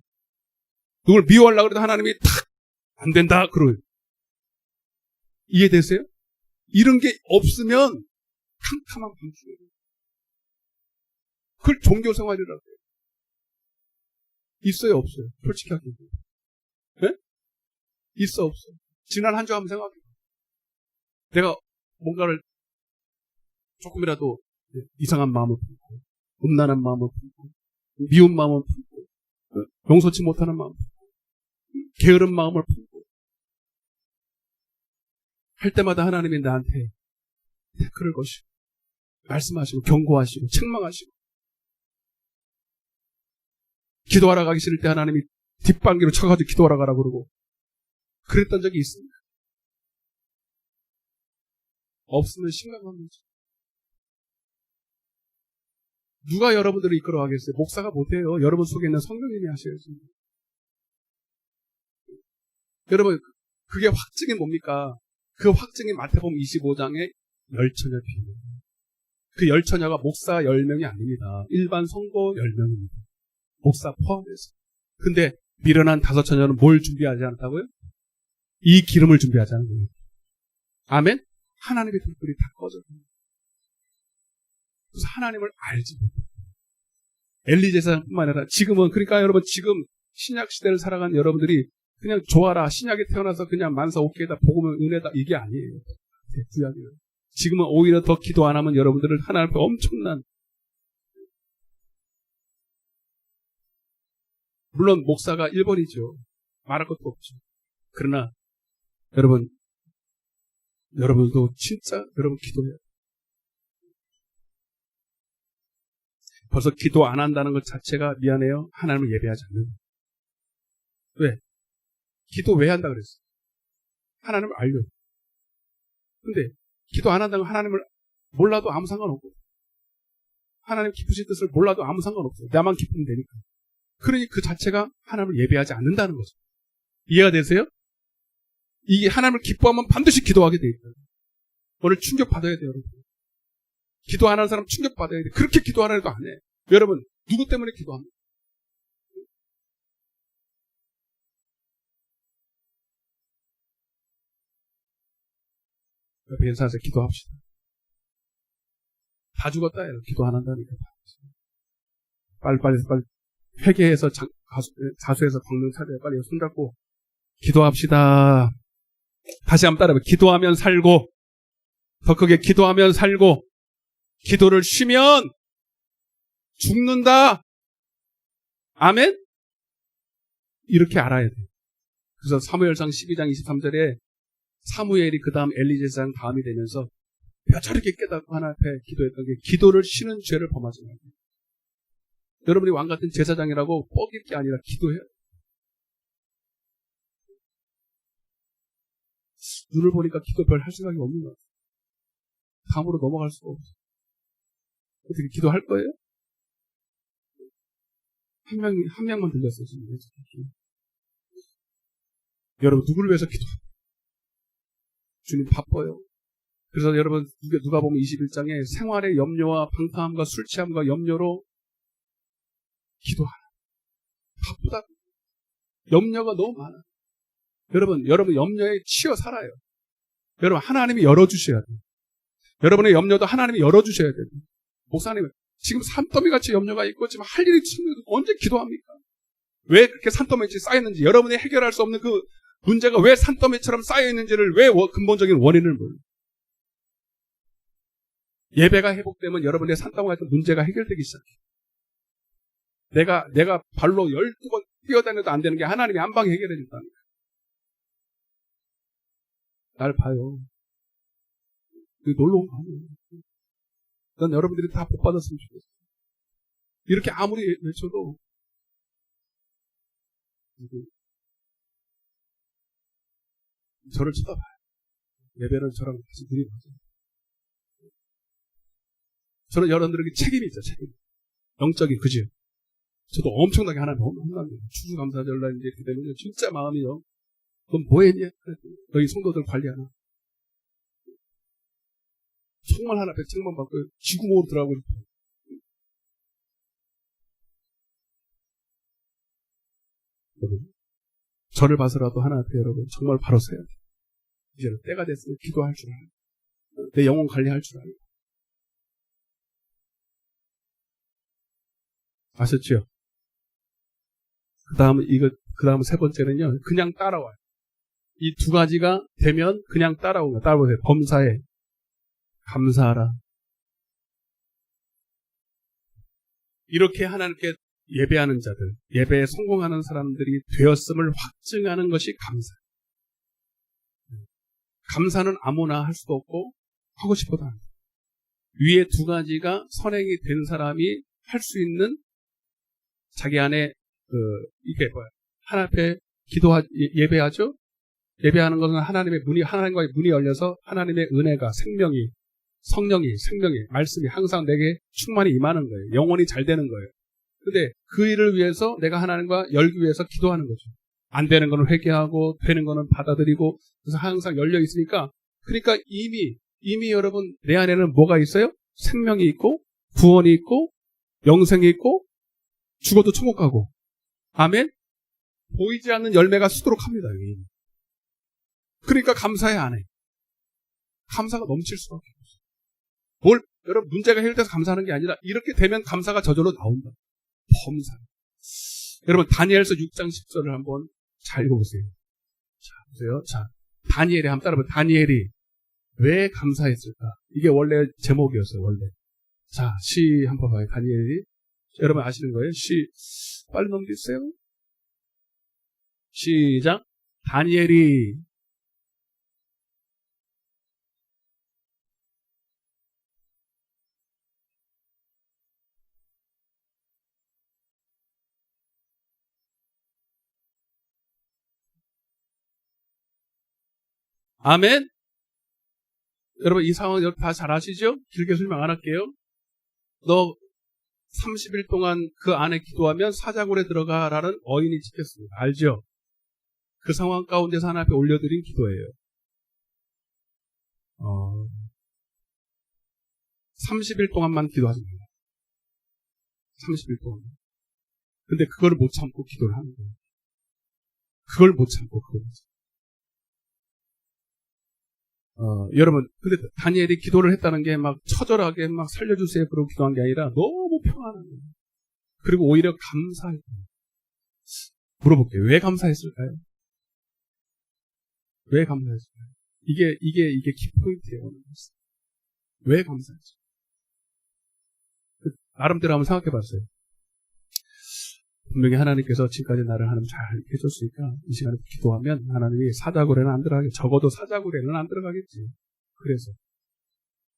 누굴 미워하려고 해도 하나님이 탁 안 된다 그래요. 이해되세요? 이런 게 없으면 캄캄한 밤중에. 그걸 종교생활이라고 해요. 있어요, 없어요? 솔직히 하게. 네? 있어, 없어? 지난 한 주 한번 생각해. 내가 뭔가를 조금이라도 이상한 마음을 품고, 음란한 마음을 품고, 미운 마음을 품고, 용서치 못하는 마음을 품고, 게으른 마음을 품고 할 때마다 하나님이 나한테 태클을 거시고 말씀하시고 경고하시고 책망하시고, 기도하러 가기 싫을 때 하나님이 뒷방귀로 쳐가지고 기도하러 가라 그러고 그랬던 적이 있습니다. 없으면 심각한 문제. 누가 여러분들을 이끌어가겠어요? 목사가 못해요. 여러분 속에 있는 성령님이 하셔야지. 여러분, 그게 확증이 뭡니까? 그 확증이 마태복음 25장의 열처녀 비유. 그 열처녀가 목사 10명이 아닙니다. 일반 성도 10명입니다. 목사 포함해서. 근데 미련한 5처녀는 뭘 준비하지 않았다고요? 이 기름을 준비하지 않은 거예요. 아멘? 하나님의 등불이 다 꺼졌어요. 그래서 하나님을 알지 못해요. 엘리 제사장뿐만 아니라 지금은, 그러니까 여러분 지금 신약 시대를 살아간 여러분들이 그냥 좋아라, 신약에 태어나서 그냥 만사 오케이다, 복음은 은혜다, 이게 아니에요. 구약이에요. 지금은 오히려 더 기도 안 하면 여러분들을 하나님 앞에 엄청난, 물론 목사가 1번이죠. 말할 것도 없죠. 그러나 여러분도 진짜 여러분 기도해요. 벌써 기도 안 한다는 것 자체가 미안해요. 하나님을 예배하지 않는. 왜? 기도 왜 한다 그랬어? 하나님을 알려요. 근데 기도 안 한다는 건 하나님을 몰라도 아무 상관없고, 하나님 기쁘신 뜻을 몰라도 아무 상관없어요. 나만 기쁘면 되니까. 그러니 그 자체가 하나님을 예배하지 않는다는 거죠. 이해가 되세요? 이게 하나님을 기뻐하면 반드시 기도하게 돼 있다. 오늘 충격받아야 돼요, 여러분. 기도 안 하는 사람 충격받아야 돼. 그렇게 기도 안 해도 안 해. 여러분, 누구 때문에 기도합니까? 옆에 인사해서 기도합시다. 다 죽었다, 기도 안 한다니까. 빨리 회개해서 자수해서 광명 차려요. 빨리 손잡고 기도합시다. 다시 한번 따라해봐요. 기도하면 살고, 더 크게 기도하면 살고, 기도를 쉬면 죽는다. 아멘? 이렇게 알아야 돼요. 그래서 사무엘상 12장 23절에 사무엘이 그 다음 엘리 제사장 다음이 되면서 뼈저리게 깨닫고 하나님 앞에 기도했던 게, 기도를 쉬는 죄를 범하지 말고. 여러분이 왕같은 제사장이라고 뻐길 게 아니라 기도해요. 눈을 보니까 기도 별 할 생각이 없는 것 같아요. 다음으로 넘어갈 수가 없어요. 어떻게 기도할 거예요? 한 명만 들렸어요, 지금. 여러분, 누구를 위해서 기도합니까? 주님 바빠요. 그래서 여러분, 누가 보면 21장에 생활의 염려와 방탕함과 술 취함과 염려로 기도하라. 바쁘다. 염려가 너무 많아. 여러분 염려에 치여 살아요. 여러분, 하나님이 열어주셔야 돼요. 여러분의 염려도 하나님이 열어주셔야 돼요. 목사님, 지금 산더미같이 염려가 있고 지금 할 일이 있는데 언제 기도합니까? 왜 그렇게 산더미같이 쌓였는지, 여러분이 해결할 수 없는 그 문제가 왜 산더미처럼 쌓여있는지를, 왜 근본적인 원인을 몰라요. 예배가 회복되면 여러분의 산다고 했던 문제가 해결되기 시작해요. 내가 발로 12번 뛰어다녀도 안 되는 게 하나님이 한 방에 해결해 준다는 거예요. 날 봐요. 놀러 온 거 아니에요. 난 여러분들이 다 복 받았으면 좋겠어요. 이렇게 아무리 외쳐도 저를 쳐다봐요. 예배는 저랑 같이 눈이 맞아요. 저는 여러분들에게 책임이 있죠, 책임. 영적인, 그지요? 저도 엄청나게 하나님 혼납니다. 추수감사절날 이제 이렇게 되면 진짜 마음이요. 넌 뭐 했냐? 너희 성도들 관리하나? 총만 하나 100책만 받고 쥐구멍으로 들어가고 싶어요. 저를 봐서라도 하나 앞에 여러분 정말 바로 서야 돼요. 이제는 때가 됐으면 기도할 줄 알아요. 내 영혼 관리할 줄 알아요. 아셨죠? 그 다음 세 번째는요, 그냥 따라와요. 이 두 가지가 되면 그냥 따라오는 거예요. 따라오세요. 범사에 감사하라. 이렇게 하나님께 예배하는 자들, 예배에 성공하는 사람들이 되었음을 확증하는 것이 감사예요. 감사는 아무나 할 수도 없고 하고 싶어도 안 돼요. 위에 두 가지가 선행이 된 사람이 할 수 있는 자기 안에 이게 뭐야? 하나님 앞에 예배하죠? 예배하는 것은 하나님과의 문이 열려서 하나님의 은혜가 성령이 말씀이 항상 내게 충만히 임하는 거예요. 영혼이 잘 되는 거예요. 근데 그 일을 위해서 내가 하나님과 열기 위해서 기도하는 거죠. 안 되는 거는 회개하고 되는 거는 받아들이고 그래서 항상 열려 있으니까 그러니까 이미 여러분 내 안에는 뭐가 있어요? 생명이 있고 구원이 있고 영생이 있고 죽어도 천국 가고 아멘? 보이지 않는 열매가 수두룩 합니다. 여기. 그러니까 감사해 안 해. 감사가 넘칠 수밖에 없어요. 여러분 문제가 해결돼서 감사하는 게 아니라 이렇게 되면 감사가 저절로 나온다. 범사. 여러분 다니엘서 6장 10절을 한번 잘 읽어보세요. 자, 보세요. 자, 다니엘이 한번 따라해봐요. 다니엘이 왜 감사했을까? 이게 원래 제목이었어요. 원래. 자, 시 한번 봐요. 다니엘이. 여러분 아시는 거예요? 시 빨리 넘기세요. 시작. 다니엘이 아멘? 여러분 이 상황 다 잘 아시죠? 길게 설명 안 할게요. 너 30일 동안 그 안에 기도하면 사자굴에 들어가라는 어인이 찍혔습니다. 알죠? 그 상황 가운데서 하나님 앞에 올려드린 기도예요. 30일 동안만 기도하십니다. 30일 동안. 근데 그걸 못 참고 기도를 하는 거예요. 그걸 못 참고. 여러분, 근데 다니엘이 기도를 했다는 게 막 처절하게 막 살려주세요 그러고 기도한 게 아니라 너무 평안한 거예요. 그리고 오히려 감사했어요. 물어볼게요. 왜 감사했을까요? 왜 감사했을까요? 이게 키포인트예요. 왜 감사했어요? 나름대로 한번 생각해 봤어요. 분명히 하나님께서 지금까지 나를 하나님 잘 해줬으니까 이 시간에 기도하면 하나님이 사자굴에는 안 들어가겠지. 적어도 사자굴에는 안 들어가겠지. 그래서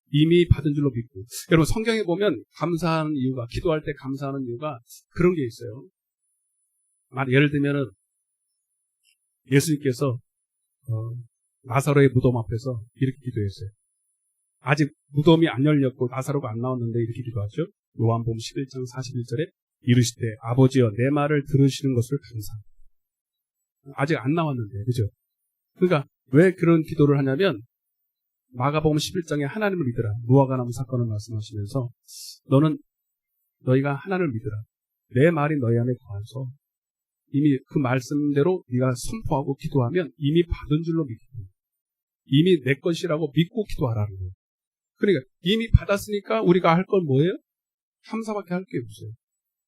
이미 받은 줄로 믿고. 여러분 성경에 보면 감사하는 이유가 기도할 때 감사하는 이유가 그런 게 있어요. 예를 들면은 예수님께서 나사로의 무덤 앞에서 이렇게 기도했어요. 아직 무덤이 안 열렸고 나사로가 안 나왔는데 이렇게 기도하죠. 요한복음 11장 41절에 이르시되 아버지여 내 말을 들으시는 것을 감사합니다. 아직 안 나왔는데 그죠? 그러니까 왜 그런 기도를 하냐면 마가복음 11장에 하나님을 믿으라. 무화과나무 사건을 말씀하시면서 너희가 하나님을 믿으라. 내 말이 너희 안에 거해서 이미 그 말씀대로 네가 선포하고 기도하면 이미 받은 줄로 믿고 이미 내 것이라고 믿고 기도하라는 거예요. 그러니까 이미 받았으니까 우리가 할 건 뭐예요? 감사밖에 할 게 없어요.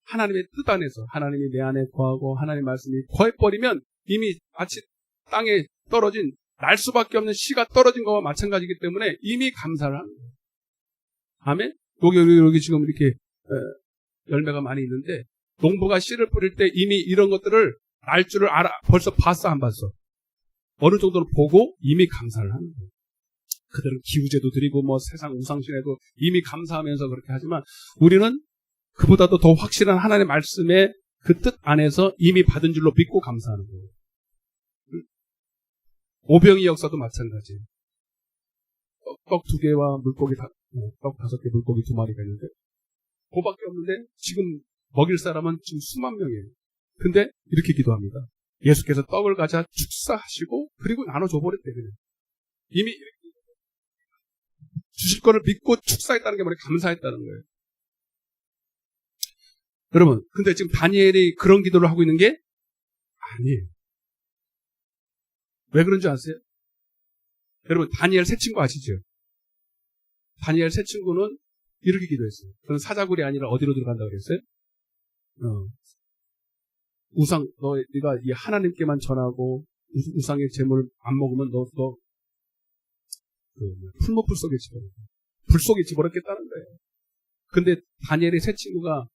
하나님의 뜻 안에서 하나님이 내 안에 거하고 하나님의 말씀이 거해버리면 이미 마치 땅에 떨어진 날 수밖에 없는 씨가 떨어진 것과 마찬가지이기 때문에 이미 감사를 하는 거예요. 아멘? 여기 지금 이렇게 열매가 많이 있는데 농부가 씨를 뿌릴 때 이미 이런 것들을 날 줄을 알아. 벌써 봤어, 안 봤어? 어느 정도는 보고 이미 감사를 하는 거예요. 그들은 기우제도 드리고 뭐 세상 우상신에도 이미 감사하면서 그렇게 하지만 우리는 그보다도 더 확실한 하나님의 말씀의 그 뜻 안에서 이미 받은 줄로 믿고 감사하는 거예요. 오병이 역사도 마찬가지예요. 떡 2개와 물고기 떡 5개, 물고기 2마리가 있는데 그밖에 없는데 지금 먹일 사람은 지금 수만 명이에요. 근데 이렇게 기도합니다. 예수께서 떡을 가져 축사하시고 그리고 나눠줘버렸대. 그냥. 이미 주실 거를 믿고 축사했다는 게 뭐냐? 감사했다는 거예요. 여러분, 근데 지금 다니엘이 그런 기도를 하고 있는 게 아니에요. 왜 그런 줄 아세요? 여러분, 다니엘 새 친구 아시죠? 다니엘 새 친구는 이렇게 기도했어요. 그는 사자굴이 아니라 어디로 들어간다고 그랬어요? 네가 이 하나님께만 전하고 우상의 재물을 안 먹으면 너 풀무불 속에 집어넣어. 불 속에 집어넣겠다는 거예요. 근데 다니엘의 새 친구가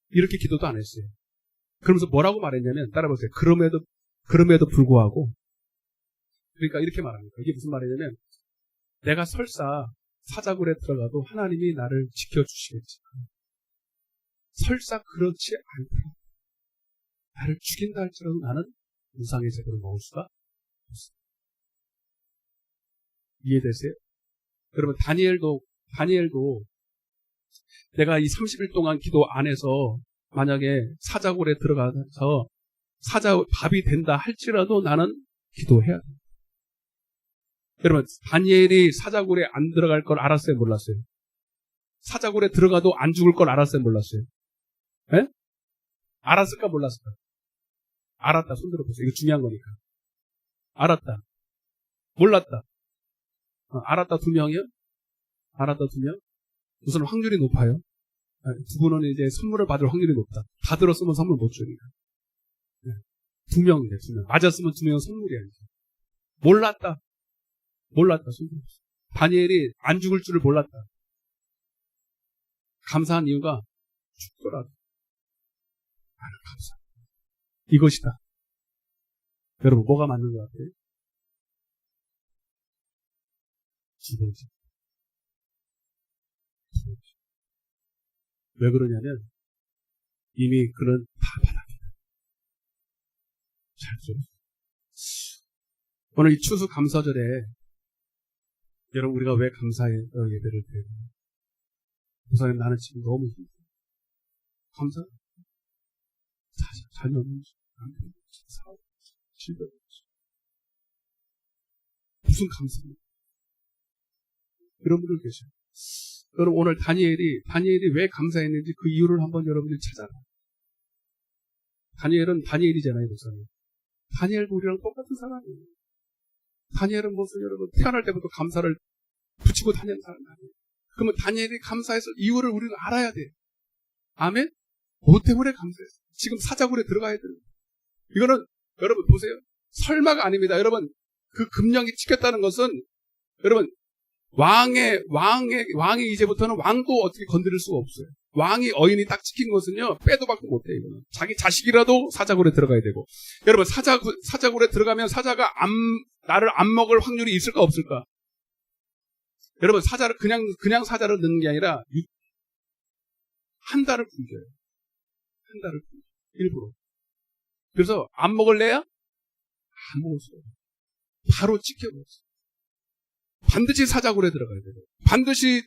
이렇게 기도도 안 했어요. 그러면서 뭐라고 말했냐면, 따라보세요. 그럼에도 불구하고, 그러니까 이렇게 말합니다. 이게 무슨 말이냐면, 내가 설사 사자굴에 들어가도 하나님이 나를 지켜주시겠지. 설사 그렇지 않더라도 나를 죽인다 할지라도 나는 우상의 재물을 먹을 수가 없습니다. 이해되세요? 여러분, 다니엘도 내가 이 30일 동안 기도 안에서 만약에 사자굴에 들어가서 밥이 된다 할지라도 나는 기도해야 돼요. 여러분, 다니엘이 사자굴에 안 들어갈 걸 알았어요? 몰랐어요? 사자굴에 들어가도 안 죽을 걸 알았어요? 몰랐어요? 예? 알았을까? 몰랐을까? 알았다. 손 들어보세요. 이거 중요한 거니까. 알았다. 몰랐다. 알았다 2명이요? 알았다 2명? 우선 확률이 높아요. 2분은 이제 선물을 받을 확률이 높다. 다 들었으면 선물 못 주니까. 2명이네, 2명. 맞았으면 2명은 선물이 아니죠. 몰랐다. 손 들어보세요. 다니엘이 안 죽을 줄을 몰랐다. 감사한 이유가 죽더라도 나는 감사합니다. 이것이다. 여러분, 뭐가 맞는 것 같아요? 두 번째. 왜 그러냐면 이미 그는 다 받았기 잘 들어요. 오늘 이 추수 감사절에 여러분 우리가 왜 감사의 예배를 드려요? 우선 나는 지금 너무 힘들어. 감사. 자녀 남편 사업 질병 무슨 감사입니까? 이런 분들 계셔요. 여러분 오늘 다니엘이 왜 감사했는지 그 이유를 한번 여러분들이 찾아라. 다니엘은 다니엘이잖아요, 목사님. 다니엘도 우리랑 똑같은 사람이에요. 다니엘은 무슨 여러분 태어날 때부터 감사를 붙이고 다니는 사람 아니에요. 그러면 다니엘이 감사했을 이유를 우리는 알아야 돼요. 아멘? 뭐 때문에 감사했어요? 지금 사자굴에 들어가야 돼요. 이거는 여러분 보세요. 설마가 아닙니다. 여러분 그 금령이 찍혔다는 것은 여러분 왕이 이제부터는 왕도 어떻게 건드릴 수가 없어요. 왕이 어인이 딱 찍힌 것은요, 빼도 박도 못해요, 이거는. 자기 자식이라도 사자굴에 들어가야 되고. 여러분, 사자굴에 들어가면 사자가 나를 안 먹을 확률이 있을까, 없을까? 여러분, 사자를, 그냥 사자를 넣는 게 아니라, 한 달을 굶겨요. 한 달을 굶겨요. 일부러. 그래서, 안 먹을래야? 안 먹을 수가 없어요. 바로 찍혀버렸어요. 반드시 사자굴에 들어가야 돼요. 반드시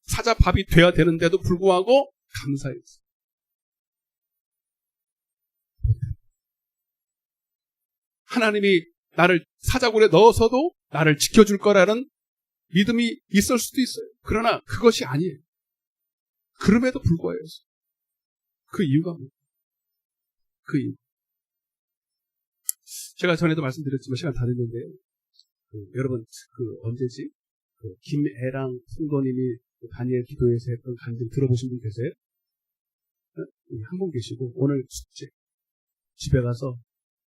사자 밥이 돼야 되는데도 불구하고 감사했어요. 하나님이 나를 사자굴에 넣어서도 나를 지켜줄 거라는 믿음이 있을 수도 있어요. 그러나 그것이 아니에요. 그럼에도 불구하고 그 이유가 뭐예요? 그 이유. 제가 전에도 말씀드렸지만 시간 다 됐는데요. 여러분 언제지? 김애랑 성도님이 다니엘 기도에서 했던 간증 들어보신 분 계세요? 한 분 계시고 오늘 숙제 집에 가서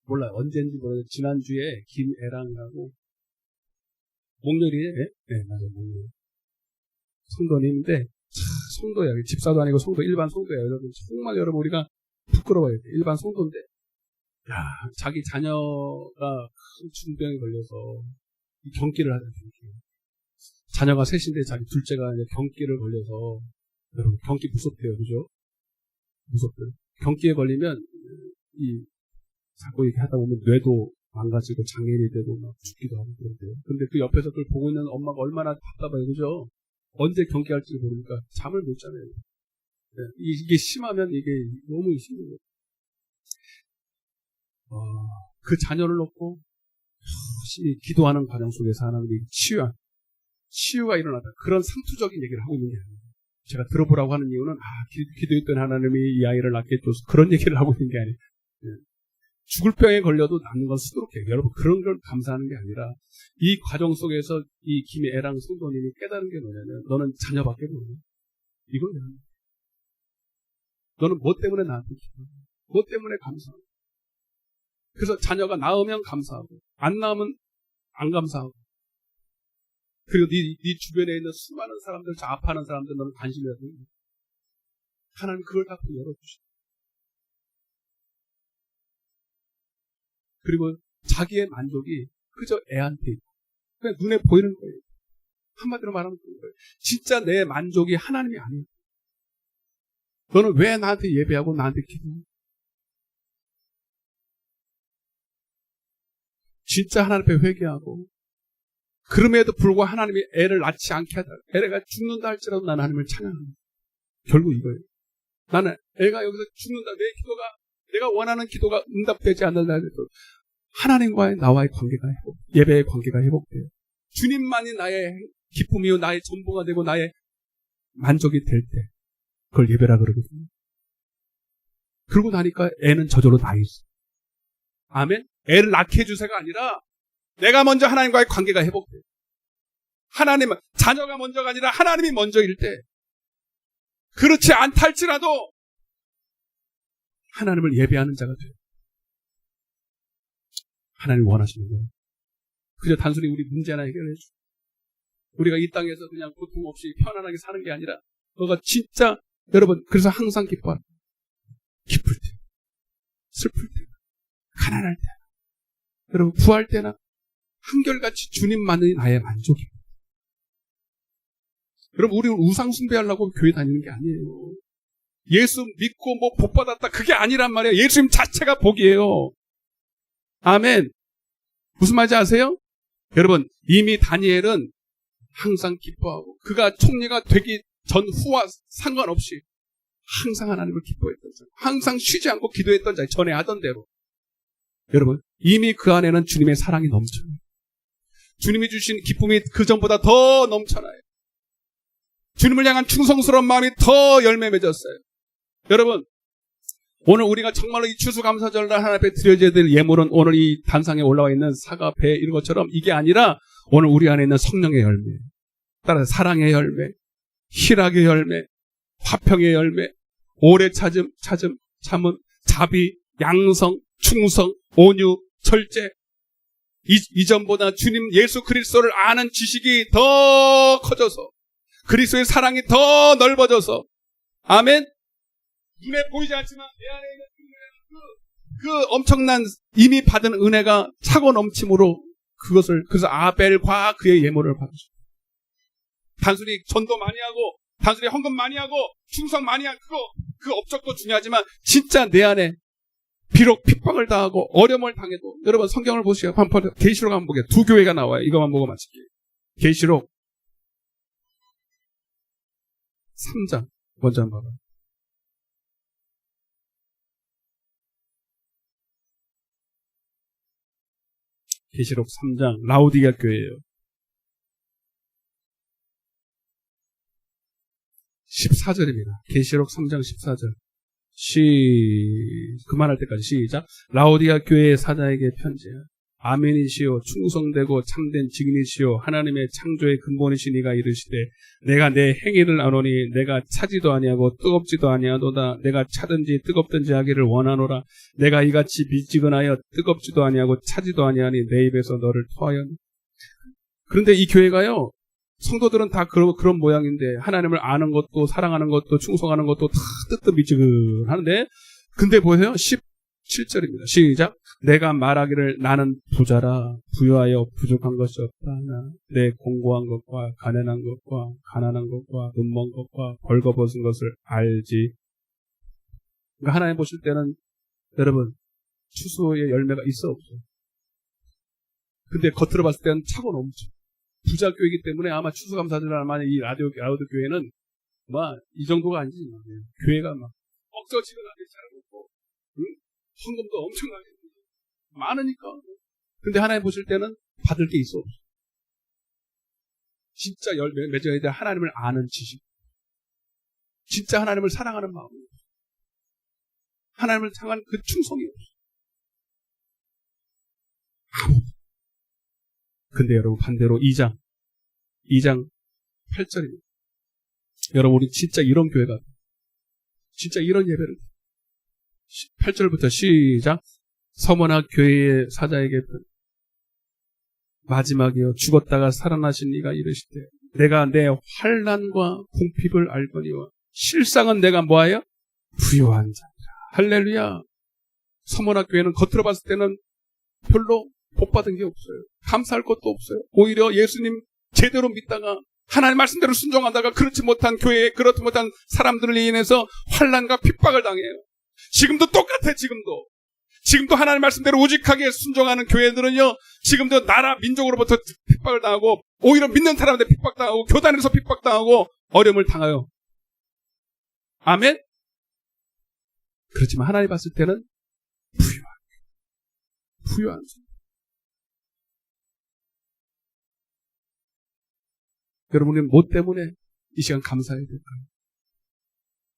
몰라요. 언제인지 모르겠어요. 지난주에 김애랑하고 목요일에 네 맞아요. 목요일 성도님인데 성도야. 집사도 아니고 성도, 일반 성도야. 여러분 정말 여러분 우리가 부끄러워요. 일반 성도인데 자기 자녀가 큰 중병에 걸려서 경기를 하는 경기. 자녀가 셋인데 자기 둘째가 이제 경기를 걸려서 여러분 경기 무섭대요. 그죠? 무섭대요. 경기에 걸리면 자꾸 이렇게 하다 보면 뇌도 망가지고 장애인이 되고 막 죽기도 하고 그런데요. 근데 그 옆에서 그걸 보고 있는 엄마가 얼마나 답답해요. 그죠? 언제 경기할지 모르니까 잠을 못 자네요. 네, 이게 심하면 이게 너무 심해요. 그 자녀를 놓고 열심히 기도하는 과정 속에서 하나님이 치유가 일어났다. 그런 상투적인 얘기를 하고 있는 게 아니에요. 제가 들어보라고 하는 이유는 기도했던 하나님이 이 아이를 낳게 해줘서 그런 얘기를 하고 있는 게 아니에요. 네. 죽을 병에 걸려도 낫는 건 수두룩해요. 여러분 그런 걸 감사하는 게 아니라 이 과정 속에서 이 김애랑 성도님이 깨달은 게 뭐냐면 너는 자녀밖에 모르냐. 이거야. 너는 뭐 때문에 나한테 기도해? 뭐 때문에 감사하고? 그래서 자녀가 낳으면 감사하고 안 낳으면 안 감사하고 그리고 네 주변에 있는 수많은 사람들, 아파하는 사람들 너는 관심이 없는 거야. 하나님 그걸 다 열어주시고 그리고 자기의 만족이 그저 애한테 있고 그냥 눈에 보이는 거예요. 한마디로 말하면 그런 거예요. 진짜 내 만족이 하나님이 아니에요. 너는 왜 나한테 예배하고 나한테 기도해? 진짜 하나님 앞에 회개하고 그럼에도 불구하고 하나님이 애를 낳지 않게 하다 애가 죽는다 할지라도 나는 하나님을 찬양합니다. 결국 이거예요. 나는 애가 여기서 죽는다. 내 기도가 내가 원하는 기도가 응답되지 않는다 해도 하나님과의 나와의 관계가 예배의 관계가 회복돼요. 주님만이 나의 기쁨이요 나의 전부가 되고 나의 만족이 될 때 그걸 예배라 그러거든요. 그러고 나니까 애는 저절로 나 있어. 아멘. 애를 낳게 해주세가 아니라 내가 먼저 하나님과의 관계가 회복돼요. 하나님은 자녀가 먼저가 아니라 하나님이 먼저일 때 그렇지 않다 할지라도 하나님을 예배하는 자가 돼요. 하나님 원하시는 거예요. 그저 단순히 우리 문제 하나 해결해 주고 우리가 이 땅에서 그냥 고통 없이 편안하게 사는 게 아니라 너가 진짜 여러분 그래서 항상 기뻐하라. 기쁠 때, 슬플 때, 가난할 때 여러분 구할 때나 한결같이 주님만이 나의 만족입니다. 여러분 우리 우상 숭배하려고 교회 다니는 게 아니에요. 예수 믿고 뭐 복 받았다 그게 아니란 말이에요. 예수님 자체가 복이에요. 아멘. 무슨 말인지 아세요? 여러분 이미 다니엘은 항상 기뻐하고 그가 총리가 되기 전후와 상관없이 항상 하나님을 기뻐했던 자, 항상 쉬지 않고 기도했던 자, 전에 하던 대로. 여러분 이미 그 안에는 주님의 사랑이 넘쳐요. 주님이 주신 기쁨이 그 전보다 더 넘쳐나요. 주님을 향한 충성스러운 마음이 더 열매 맺었어요. 여러분 오늘 우리가 정말로 이 추수감사절날 하나님 앞에 드려져야 될 예물은 오늘 이 단상에 올라와 있는 사과, 배 이런 것처럼 이게 아니라 오늘 우리 안에 있는 성령의 열매, 따라서 사랑의 열매, 희락의 열매, 화평의 열매, 오래 참음, 자비, 양성, 충성, 온유, 절제. 이전보다 주님 예수 그리스도를 아는 지식이 더 커져서 그리스도의 사랑이 더 넓어져서 아멘. 눈에 보이지 않지만 내 안에 있는 그 엄청난 이미 받은 은혜가 차고 넘침으로 그래서 아벨과 그의 예물을 받으셨다. 단순히 전도 많이 하고 단순히 헌금 많이 하고 충성 많이 하고 그 업적도 중요하지만 진짜 내 안에 비록 핍박을 당하고 어려움을 당해도 여러분 성경을 보시고 계시록 한번 보게요. 두 교회가 나와요. 이거만 보고 마칠게요. 계시록 3장 먼저 한번 봐봐요. 계시록 3장 라오디게아 교회예요. 14절입니다. 계시록 3장 14절. 그만할 때까지 시작. 라오디게아 교회의 사자에게 편지야. 아멘이시오 충성되고 참된 증인이시오 하나님의 창조의 근본이신 이가 이르시되 내가 내 행위를 아노니 내가 차지도 아니하고 뜨겁지도 아니하도다. 내가 차든지 뜨겁든지 하기를 원하노라. 내가 이같이 미지근하여 뜨겁지도 아니하고 차지도 아니하니 내 입에서 너를 토하였니. 그런데 이 교회가요 성도들은 다 그런 모양인데 하나님을 아는 것도 사랑하는 것도 충성하는 것도 다 뜨뜻미지근하는데 근데 보세요. 17절입니다. 시작. 내가 말하기를 나는 부자라 부유하여 부족한 것이 없다. 내 공고한 것과 가난한 것과 눈먼 것과 벌거벗은 것을 알지. 그러니까 하나님 보실 때는 여러분 추수의 열매가 있어 없어. 근데 겉으로 봤을 때는 차고 넘쳐. 부자 교회이기 때문에 아마 추수감사절날 만약 이 라디오 교회는 막 이 정도가 아니지. 교회가 막 억저지근하게 잘하고 응? 헌금도 엄청나게 많으니까. 근데 하나님 보실 때는 받을 게 있어 없어. 진짜 열매 맺어야 돼. 하나님을 아는 지식. 진짜 하나님을 사랑하는 마음. 하나님을 향한 그 충성이 없어. 근데 여러분 반대로 2장 8절입니다. 여러분 우리 진짜 이런 교회가 진짜 이런 예배를 8절부터 시작. 서머나 교회의 사자에게 마지막이여 죽었다가 살아나신 이가 이르시되 내가 내 환난과 궁핍을 알거니와 실상은 내가 뭐하여? 부유한 자니라. 할렐루야. 서머나 교회는 겉으로 봤을 때는 별로 복 받은 게 없어요. 감사할 것도 없어요. 오히려 예수님 제대로 믿다가 하나님 말씀대로 순종하다가 그렇지 못한 교회에 그렇지 못한 사람들을 인해서 환난과 핍박을 당해요. 지금도 똑같아. 지금도 하나님 말씀대로 우직하게 순종하는 교회들은요, 지금도 나라 민족으로부터 핍박을 당하고 오히려 믿는 사람한테 핍박당하고 교단에서 핍박당하고 어려움을 당해요. 아멘? 그렇지만 하나님 봤을 때는 부유한 자. 여러분은 뭐 때문에 이 시간 감사해야 될까요?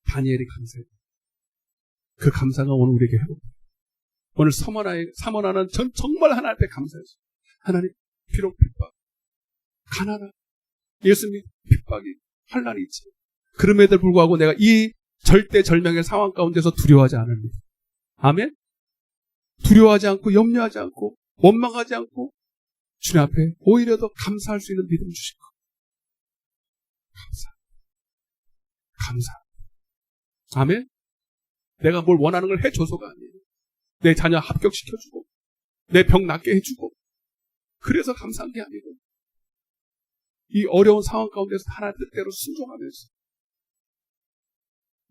다니엘이 감사해야 돼요. 그 감사가 오늘 우리에게 회복돼요. 오늘 사모나는 정말 하나님 앞에 감사했어요. 하나님, 비록 핍박, 가난한, 예수님 핍박이, 환난이 있지. 그럼에도 불구하고 내가 이 절대절명의 상황 가운데서 두려워하지 않습니다. 아멘? 두려워하지 않고, 염려하지 않고, 원망하지 않고, 주님 앞에 오히려 더 감사할 수 있는 믿음 주신 것. 감사. 아멘? 내가 뭘 원하는 걸 해줘서가 아니에요. 내 자녀 합격시켜주고 내 병 낫게 해주고 그래서 감사한 게 아니고 이 어려운 상황 가운데서 하나님 뜻대로 순종하면서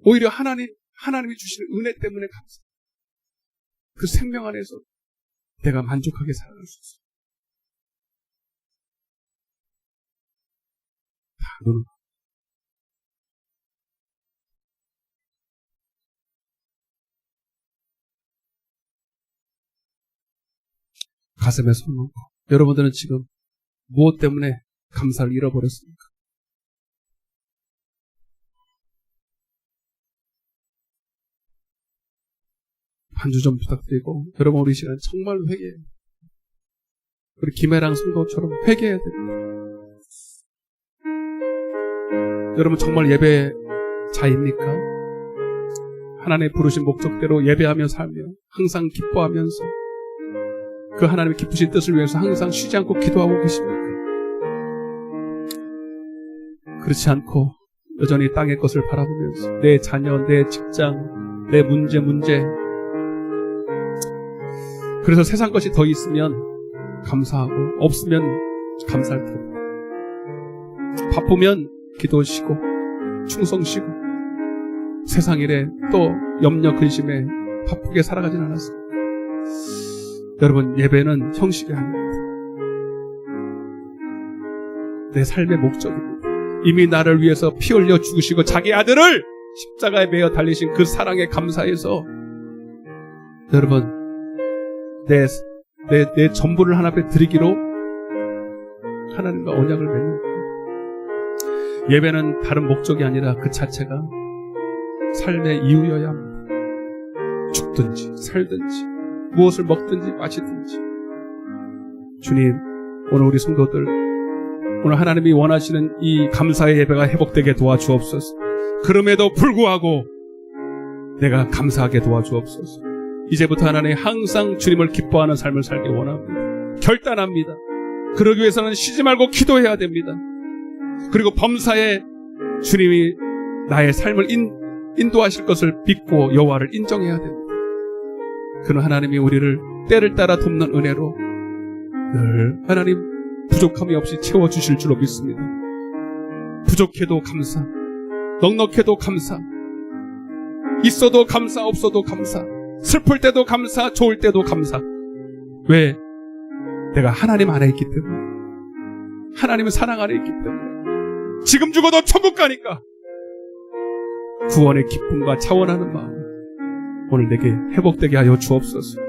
오히려 하나님이 주시는 은혜 때문에 감사. 그 생명 안에서 내가 만족하게 살아갈 수 있어요. 너는 가슴에 손 얹고 여러분들은 지금 무엇 때문에 감사를 잃어버렸습니까? 한 주 좀 부탁드리고 여러분 우리 시간 정말 회개해요. 우리 김혜랑 성도처럼 회개해야 됩니다. 여러분 정말 예배자입니까? 하나님의 부르신 목적대로 예배하며 살며 항상 기뻐하면서 그 하나님의 기쁘신 뜻을 위해서 항상 쉬지 않고 기도하고 계십니까? 그렇지 않고 여전히 땅의 것을 바라보면서 내 자녀, 내 직장, 내 문제 그래서 세상 것이 더 있으면 감사하고 없으면 감사할 테고 바쁘면 기도 쉬고 충성 쉬고 세상 일에 또 염려 근심에 바쁘게 살아가진 않았습니다. 여러분 예배는 형식이 아닙니다. 내 삶의 목적입니다. 이미 나를 위해서 피 흘려 죽으시고 자기 아들을 십자가에 매어 달리신 그 사랑에 감사해서 여러분 내 전부를 하나님 앞에 드리기로 하나님과 언약을 맺는 거예요. 예배는 다른 목적이 아니라 그 자체가 삶의 이유여야 합니다. 죽든지 살든지 무엇을 먹든지 마시든지 주님 오늘 우리 성도들 오늘 하나님이 원하시는 이 감사의 예배가 회복되게 도와주옵소서. 그럼에도 불구하고 내가 감사하게 도와주옵소서. 이제부터 하나님 항상 주님을 기뻐하는 삶을 살기 원합니다. 결단합니다. 그러기 위해서는 쉬지 말고 기도해야 됩니다. 그리고 범사에 주님이 나의 삶을 인도하실 것을 믿고 여호와를 인정해야 됩니다. 그는 하나님이 우리를 때를 따라 돕는 은혜로 늘 하나님 부족함이 없이 채워주실 줄로 믿습니다. 부족해도 감사, 넉넉해도 감사, 있어도 감사, 없어도 감사, 슬플 때도 감사, 좋을 때도 감사. 왜? 내가 하나님 안에 있기 때문에, 하나님의 사랑 안에 있기 때문에. 지금 죽어도 천국 가니까 구원의 기쁨과 차원하는 마음 오늘 내게 회복되게 하여 주옵소서.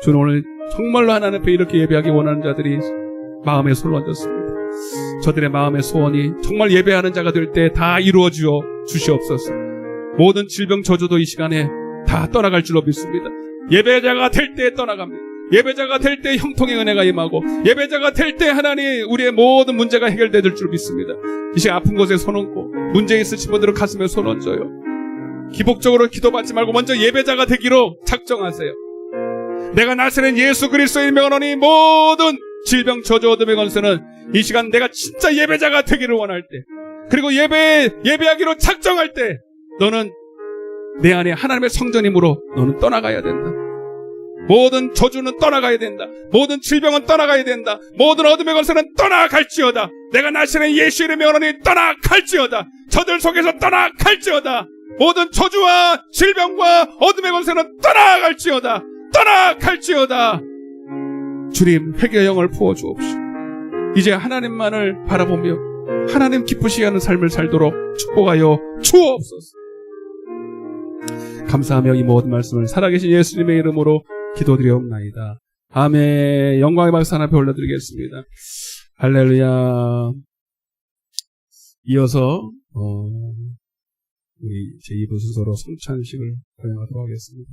저는 오늘 정말로 하나님 앞에 이렇게 예배하기 원하는 자들이 마음의 손을 얹었습니다. 저들의 마음의 소원이 정말 예배하는 자가 될 때 다 이루어 주시옵소서. 모든 질병 저주도 이 시간에 다 떠나갈 줄로 믿습니다. 예배자가 될 때 떠나갑니다. 예배자가 될 때 형통의 은혜가 임하고, 예배자가 될 때 하나님 우리의 모든 문제가 해결될 줄 믿습니다. 이 시간 아픈 곳에 손 얹고 문제 있으신 분들은 가슴에 손 얹어요. 기복적으로 기도받지 말고 먼저 예배자가 되기로 작정하세요. 내가 나서는 예수 그리스도의 명언이 모든 질병 저주 어둠의 권세는 이 시간 내가 진짜 예배자가 되기를 원할 때, 그리고 예배하기로 작정할 때 너는 내 안에 하나님의 성전임으로 너는 떠나가야 된다. 모든 저주는 떠나가야 된다. 모든 질병은 떠나가야 된다. 모든 어둠의 권세는 떠나갈지어다. 내가 나시는 예수 이름의 언어니 떠나갈지어다. 저들 속에서 떠나갈지어다. 모든 저주와 질병과 어둠의 권세는 떠나갈지어다. 떠나갈지어다. 주님 회개의 영을 부어주옵시오. 이제 하나님만을 바라보며 하나님 기쁘시게 하는 삶을 살도록 축복하여 주옵소서. 감사하며 이 모든 말씀을 살아계신 예수님의 이름으로 기도드리옵나이다. 아멘. 영광의 박수 하나 올려드리겠습니다. 할렐루야. 이어서 우리 제2부 순서로 성찬식을 거행하도록 하겠습니다.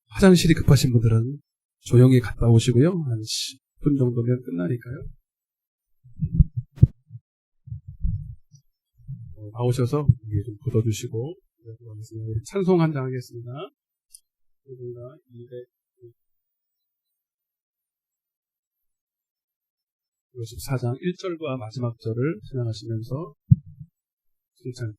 화장실이 급하신 분들은 조용히 갔다 오시고요. 한 10분 정도면 끝나니까요. 나오셔서 좀 걷어주시고 찬송 한 장 하겠습니다. 254장 1절과 마지막 절을 찬양하시면서 성찬.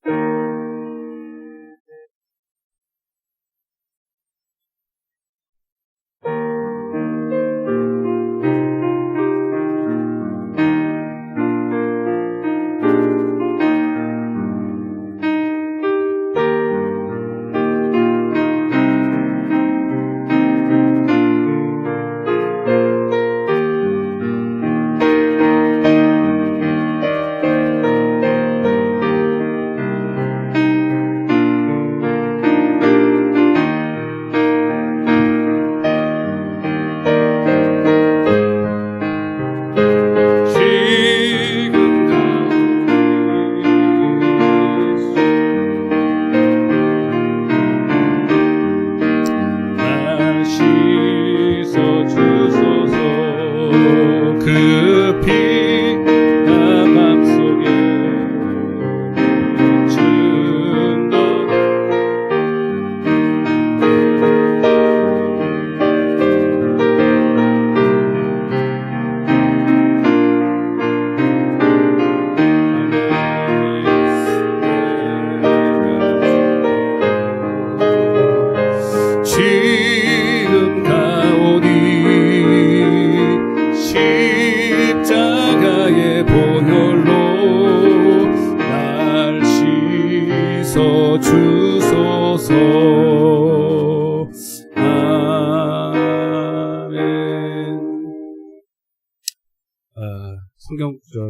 성경 구절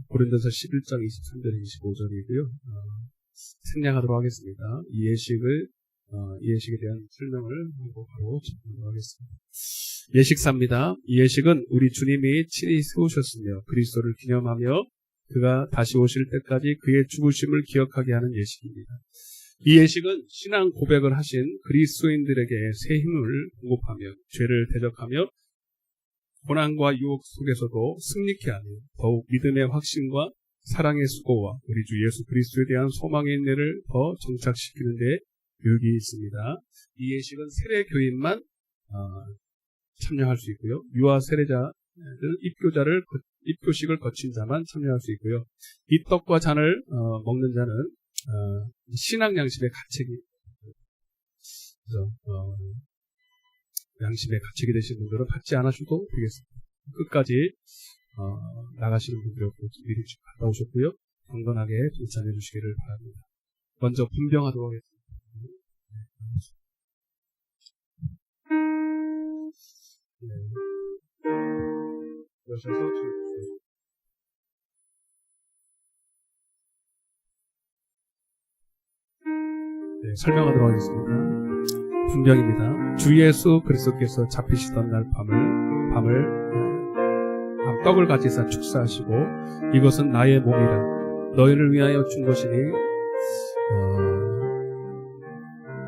고린도서 11장 23절 25절이고요. 생략하도록 하겠습니다. 이 예식에 대한 설명을 하고 바로 접근하도록 하겠습니다. 예식사입니다. 이 예식은 우리 주님이 친히 세우셨으며 그리스도를 기념하며 그가 다시 오실 때까지 그의 죽으심을 기억하게 하는 예식입니다. 이 예식은 신앙 고백을 하신 그리스도인들에게 새 힘을 공급하며 죄를 대적하며 고난과 유혹 속에서도 승리케 하며 더욱 믿음의 확신과 사랑의 수고와 우리 주 예수 그리스도에 대한 소망의 인내를 더 정착시키는 데 유익이 있습니다. 이 예식은 세례 교인만 참여할 수 있고요. 유아 세례자들 입교자를 입교식을 거친 자만 참여할 수 있고요. 이 떡과 잔을 먹는 자는 신앙 양심의 가책이, 그래서 양심의 가책이 되신 분들은 받지 않으셔도 되겠습니다. 끝까지 나가시는 분들은 미리 갔다 오셨고요. 경건하게 동참해 주시기를 바랍니다. 먼저 분병하도록 하겠습니다. 여셔서 주세요. 네, 설명하도록 하겠습니다. 분병입니다. 주 예수 그리스도께서 잡히시던 날 밤을 떡을 가지사 축사하시고 이것은 나의 몸이라 너희를 위하여 준 것이니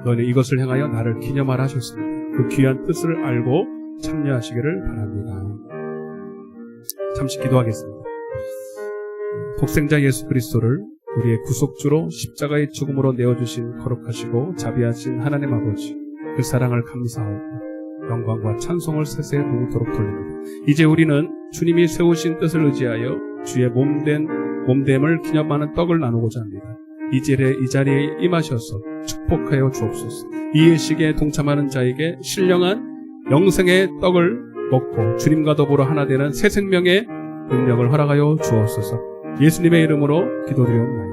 너희는 이것을 행하여 나를 기념하라 하셨습니다. 그 귀한 뜻을 알고 참여하시기를 바랍니다. 잠시 기도하겠습니다. 독생자 예수 그리스도를 우리의 구속주로 십자가의 죽음으로 내어주신 거룩하시고 자비하신 하나님 아버지, 그 사랑을 감사하고 영광과 찬송을 세세에 누구도록 돌립니다. 이제 우리는 주님이 세우신 뜻을 의지하여 주의 몸됨을 기념하는 떡을 나누고자 합니다. 이 자리에 임하셔서 축복하여 주옵소서. 이 예식에 동참하는 자에게 신령한 영생의 떡을 먹고 주님과 더불어 하나 되는 새 생명의 능력을 허락하여 주옵소서. 예수님의 이름으로 기도드리옵나이다.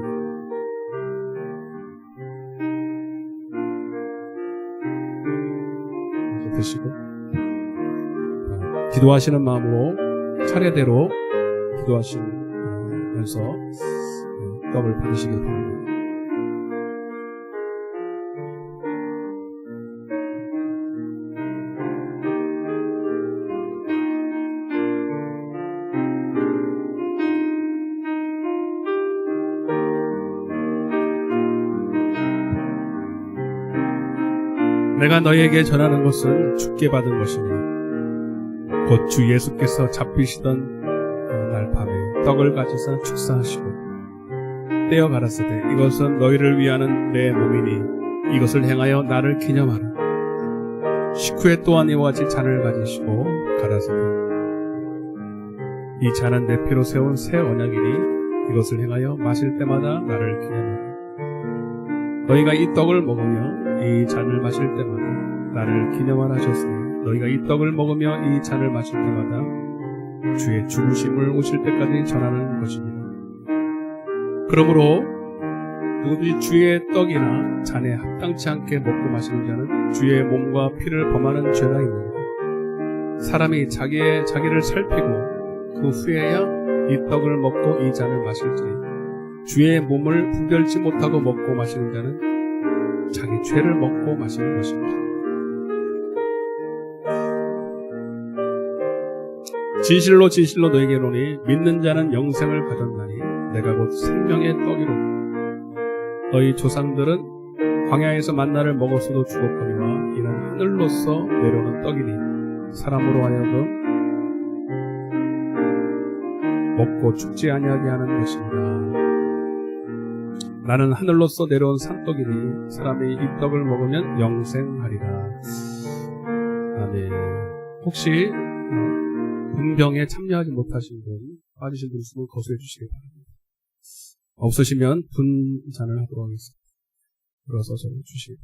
드시고 기도하시는 마음으로 차례대로 기도하시면서 떡을 받으시길 바랍니다. 내가 너희에게 전하는 것은 주께 받은 것이니 곧 주 예수께서 잡히시던 날 밤에 떡을 가지사 축사하시고 떼어 가라사대 이것은 너희를 위하는 내 몸이니 이것을 행하여 나를 기념하라. 식후에 또한 이와 같이 잔을 가지시고 가라사대 이 잔은 내 피로 세운 새 언약이니 이것을 행하여 마실 때마다 나를 기념하라. 너희가 이 떡을 먹으며 이 잔을 마실 때마다 나를 기념하라 하셨으니 너희가 이 떡을 먹으며 이 잔을 마실 때마다 주의 죽으심을 오실 때까지 전하는 것입니다. 그러므로 누구든지 주의 떡이나 잔에 합당치 않게 먹고 마시는 자는 주의 몸과 피를 범하는 죄가 있느니라. 사람이 자기를 살피고 그 후에야 이 떡을 먹고 이 잔을 마실지 주의 몸을 분별치 못하고 먹고 마시는 자는 자기 죄를 먹고 마시는 것입니다. 진실로 진실로 너에게 이르노니 믿는 자는 영생을 가졌나니 내가 곧 생명의 떡이로다. 너희 조상들은 광야에서 만나를 먹었어도 죽었거니와 이는 하늘로서 내려오는 떡이니 사람으로 하여금 먹고 죽지 아니하게 하는 것입니다. 나는 하늘로서 내려온 산떡이니 사람이 이 떡을 먹으면 영생하리라. 아멘. 혹시 분병에 참여하지 못하신 분, 빠지신 분 있으면 거수해 주시기 바랍니다. 없으시면 분잔을 하도록 하겠습니다. 들어서서 주시기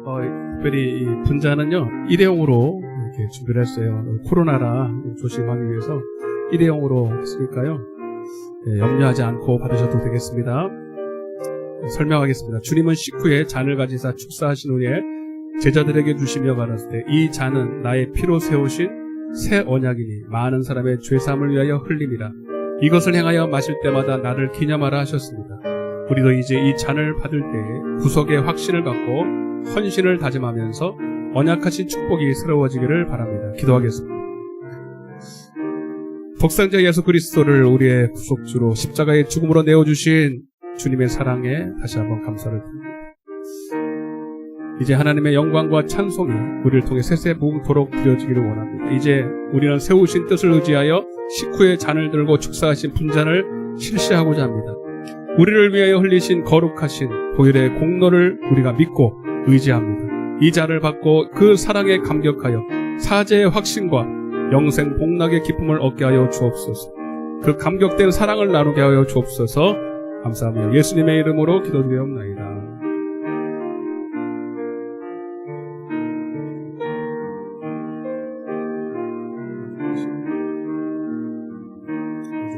바랍니다. 특별히 이 분잔은요, 일회용으로 이렇게 준비를 했어요. 코로나라 조심하기 위해서 일회용으로 했으니까요. 염려하지 않고 받으셔도 되겠습니다. 설명하겠습니다. 주님은 식후에 잔을 가지사 축사하신 후에 제자들에게 주시며 가라사대 이 잔은 나의 피로 세우신 새 언약이니 많은 사람의 죄사함을 위하여 흘림이라. 이것을 행하여 마실 때마다 나를 기념하라 하셨습니다. 우리도 이제 이 잔을 받을 때에 구속의 확신을 갖고 헌신을 다짐하면서 언약하신 축복이 새로워지기를 바랍니다. 기도하겠습니다. 독생자 예수 그리스도를 우리의 구속주로 십자가의 죽음으로 내어주신 주님의 사랑에 다시 한번 감사를 드립니다. 이제 하나님의 영광과 찬송이 우리를 통해 세세무궁토록 드려지기를 원합니다. 이제 우리는 세우신 뜻을 의지하여 식후에 잔을 들고 축사하신 분잔을 실시하고자 합니다. 우리를 위하여 흘리신 거룩하신 보혈의 공로를 우리가 믿고 의지합니다. 이 잔을 받고 그 사랑에 감격하여 사죄의 확신과 영생 복락의 기쁨을 얻게 하여 주옵소서. 그 감격된 사랑을 나누게 하여 주옵소서. 감사하며 예수님의 이름으로 기도드리옵나이다.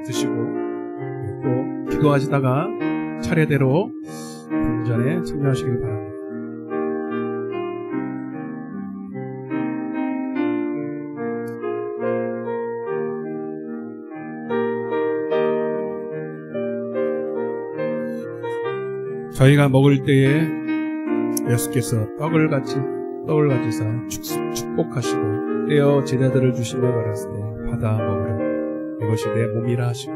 드시고 또 기도하시다가 차례대로 동전에 참여하시길 바랍니다. 저희가 먹을 때에 예수께서 떡을 가지사 축복하시고 떼어 제자들을 주시며 가라사대 받아 먹으라. 이것이 내 몸이라 하시고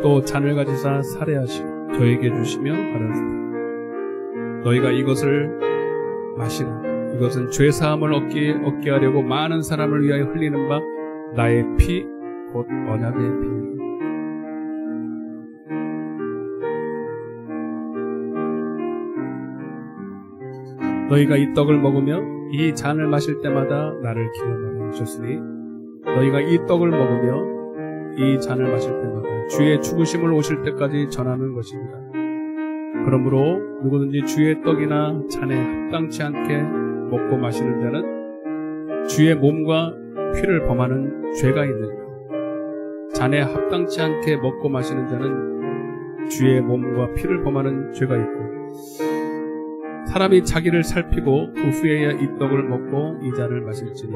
또 잔을 가지사 살해하시고 저에게 주시며 가라사대 너희가 이것을 마시라. 이것은 죄사함을 얻게 하려고 많은 사람을 위하여 흘리는 바 나의 피 곧 언약의 피. 너희가 이 떡을 먹으며 이 잔을 마실 때마다 나를 기억하라 하셨으니 너희가 이 떡을 먹으며 이 잔을 마실 때마다 주의 죽으심을 오실 때까지 전하는 것입니다. 그러므로 누구든지 주의 떡이나 잔에 합당치 않게 먹고 마시는 자는 주의 몸과 피를 범하는 죄가 있느니라. 잔에 합당치 않게 먹고 마시는 자는 주의 몸과 피를 범하는 죄가 있고 사람이 자기를 살피고 그 후에야 이 떡을 먹고 이 잔을 마실지니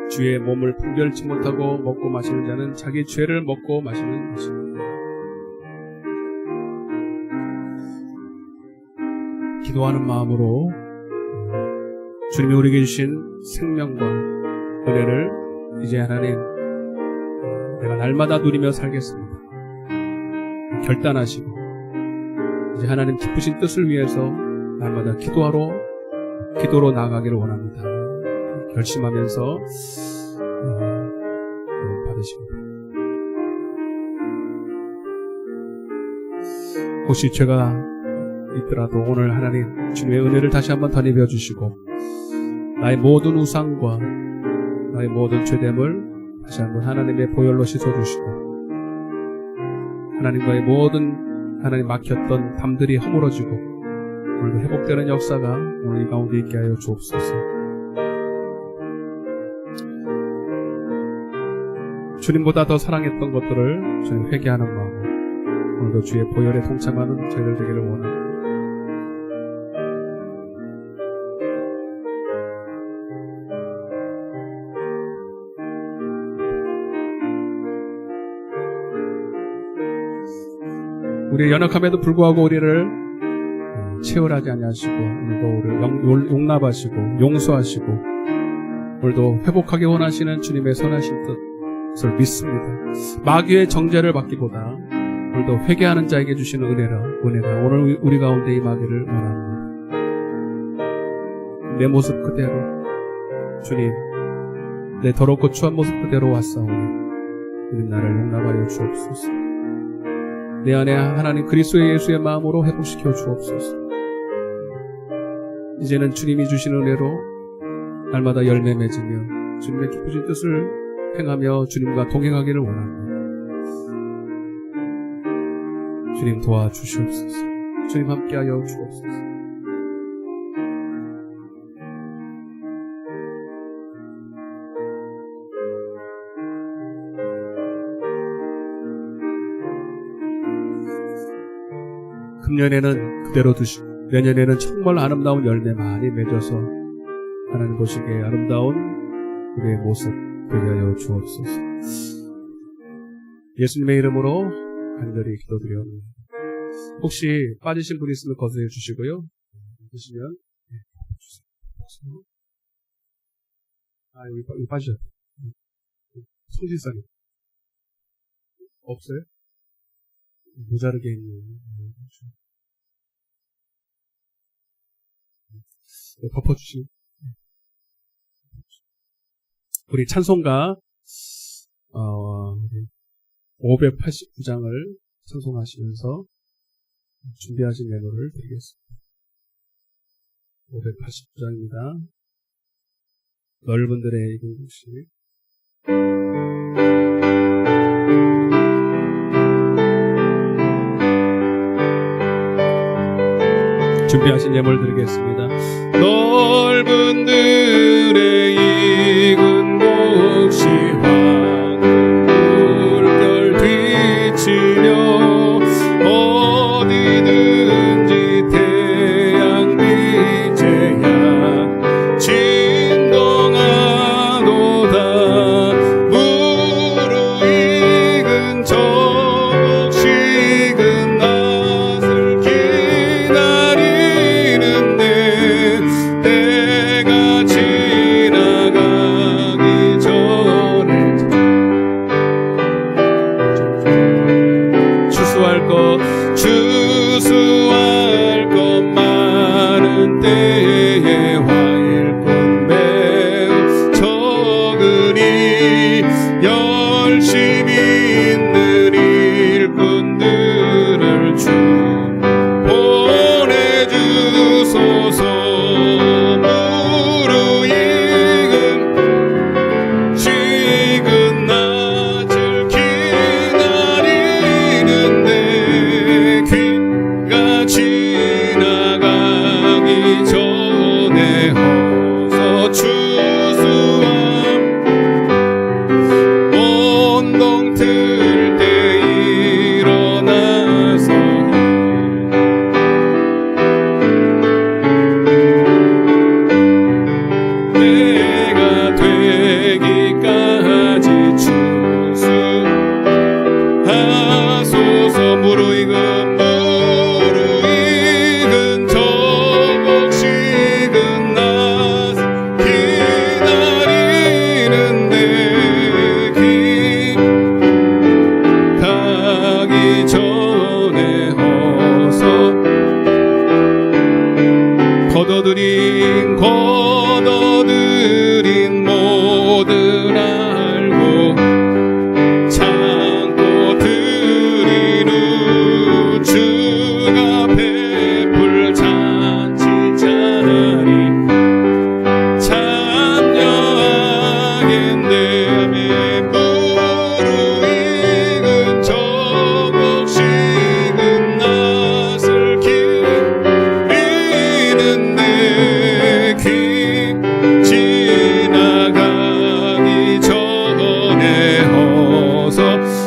주의 몸을 분별치 못하고 먹고 마시는 자는 자기 죄를 먹고 마시는 것입니다. 기도하는 마음으로 주님이 우리에게 주신 생명과 은혜를 이제 하나님 내가 날마다 누리며 살겠습니다. 결단하시고 이제 하나님 기쁘신 뜻을 위해서 날마다 기도로 나아가기를 원합니다. 결심하면서 받으십니다. 혹시 죄가 있더라도 오늘 하나님 주님의 은혜를 다시 한번 더 입혀주시고 나의 모든 우상과 나의 모든 죄됨을 다시 한번 하나님의 보혈로 씻어주시고 하나님과의 모든 하나님 막혔던 담들이 허물어지고 오늘도 회복되는 역사가 오늘 이 가운데 있게 하여 주옵소서. 주님보다 더 사랑했던 것들을 주님 회개하는 마음으로 오늘도 주의 보혈에 동참하는 저희들 되기를 원합니다. 우리의 연약함에도 불구하고 우리를 채울하지 아니하시고 오늘도 우리를 용납하시고 용서하시고 오늘도 회복하기 원하시는 주님의 선하신 뜻을 믿습니다. 마귀의 정죄를 받기보다 오늘도 회개하는 자에게 주시는 은혜가 오늘 우리 가운데 임하기를 원합니다. 내 모습 그대로 주님 내 더럽고 추한 모습 그대로 왔사오니 주님 나를 용납하여 주옵소서. 내 안에 하나님 그리스도 예수의 마음으로 회복시켜 주옵소서. 이제는 주님이 주시는 은혜로 날마다 열매 맺으며 주님의 기쁘신 뜻을 행하며 주님과 동행하기를 원합니다. 주님 도와주시옵소서. 주님 함께하여 주옵소서. 금년에는 그대로 두시고 내년에는 정말 아름다운 열매 많이 맺어서 하나님 보시기에 아름다운 우리의 모습 되게 하여 주옵소서. 예수님의 이름으로 간절히 기도드려옵니다. 혹시 빠지신 분이 있으면 거두해 주시고요. 드시면 주세요. 여기 빠지셨다. 송지사님 없어요? 모자르게 있는 덮어주시고 우리 찬송가 589장을 찬송하시면서 준비하신 메모를 드리겠습니다. 589장입니다. 넓은 들의 익은 곡식. 준비하신 예물 드리겠습니다. 넓은 들의 익은 곡식 황금 물결 비치며 어디든지 태양 빛의 향 진동하도다. 무르익은 저 곡식은 낯을 기다리는데 때가 지나가기 전에 추수할 것 많은 때에 화일꾼 매우 적으니 열심히 있는 일꾼들을 주 보내주소서. 무르익은 식은 낯을 기다리는데 귀가 지나가기 전에 어서 추수함. 온동 틀 때 일어나서 때가 되기까지 추수하소서. 무르익은 저 곡식은 낯 기다리는데 기 가기 전에 어서 거둬들인 모든 알고 참고 들인 후 주가 베풀 잔치 자리 참여하겠네. 무르익은 저 곡식은 낯을 기리는데 귀 지나가기 전에 어서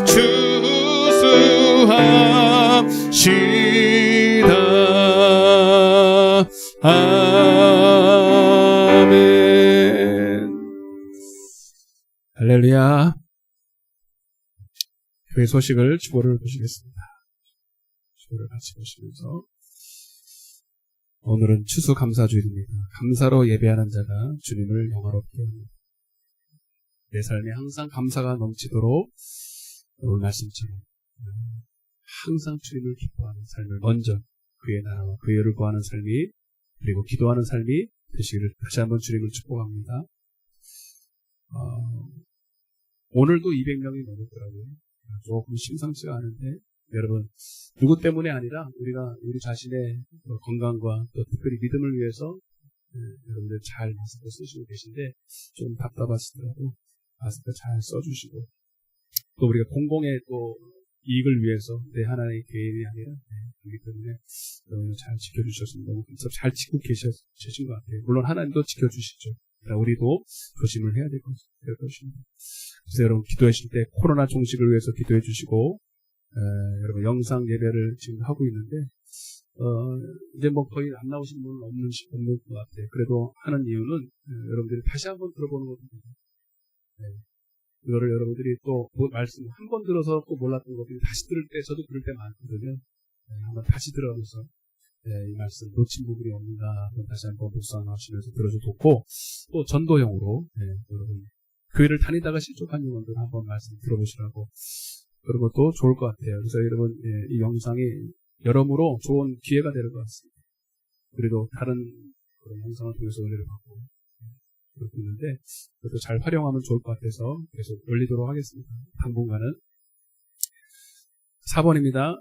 추수합시다. 아멘. 할렐루야. 교회 소식을 주보를 보시겠습니다. 주보를 같이 보시면서 오늘은 추수감사주일입니다. 감사로 예배하는 자가 주님을 영화롭게 합니다. 내 삶에 항상 감사가 넘치도록 오늘 말씀처럼 항상 주님을 기뻐하는 삶을 먼저 그의 나라와 그의 의를 구하는 삶이 그리고 기도하는 삶이 되시기를 다시 한번 주님을 축복합니다. 오늘도 200명이 넘었더라고요. 조금 심상치가 않은데 여러분 누구 때문에 아니라 우리가 우리 자신의 건강과 또 특별히 믿음을 위해서 여러분들 잘 마스크 쓰시고 계신데 좀 답답하시더라도 마스크 잘 써주시고 또 우리가 공공의 또 이익을 위해서 내 하나의 개인이 아니라 그렇기 때문에 여러분 잘 지켜주셨으면 너무 잘 지키고 계신 것 같아요. 물론 하나님도 지켜주시죠. 우리도 조심을 해야 될 것입니다. 그래서 여러분 기도하실 때 코로나 종식을 위해서 기도해 주시고 여러분 영상 예배를 지금 하고 있는데 이제 뭐 거의 안 나오시는 분은 없는 것 같아요. 그래도 하는 이유는 여러분들이 다시 한번 들어보는 겁니다. 이거를 여러분들이 또 말씀 한 번 들어서 또 몰랐던 것들이 다시 들을 때 저도 그럴 때 많거든요. 한번 다시 들어가면서 이 말씀 놓친 부분이 없는가 한번 다시 한번 묵상하시면서 들어도 좋고 또 전도용으로 여러분 교회를 다니다가 실족한 영혼들 한번 말씀 들어보시라고 그런 것도 좋을 것 같아요. 그래서 여러분 이 영상이 여러모로 좋은 기회가 될 것 같습니다. 그래도 다른 그런 영상을 통해서 은혜를 받고 그렇고 있는데 그것도 잘 활용하면 좋을 것 같아서 계속 올리도록 하겠습니다. 당분간은 4번입니다.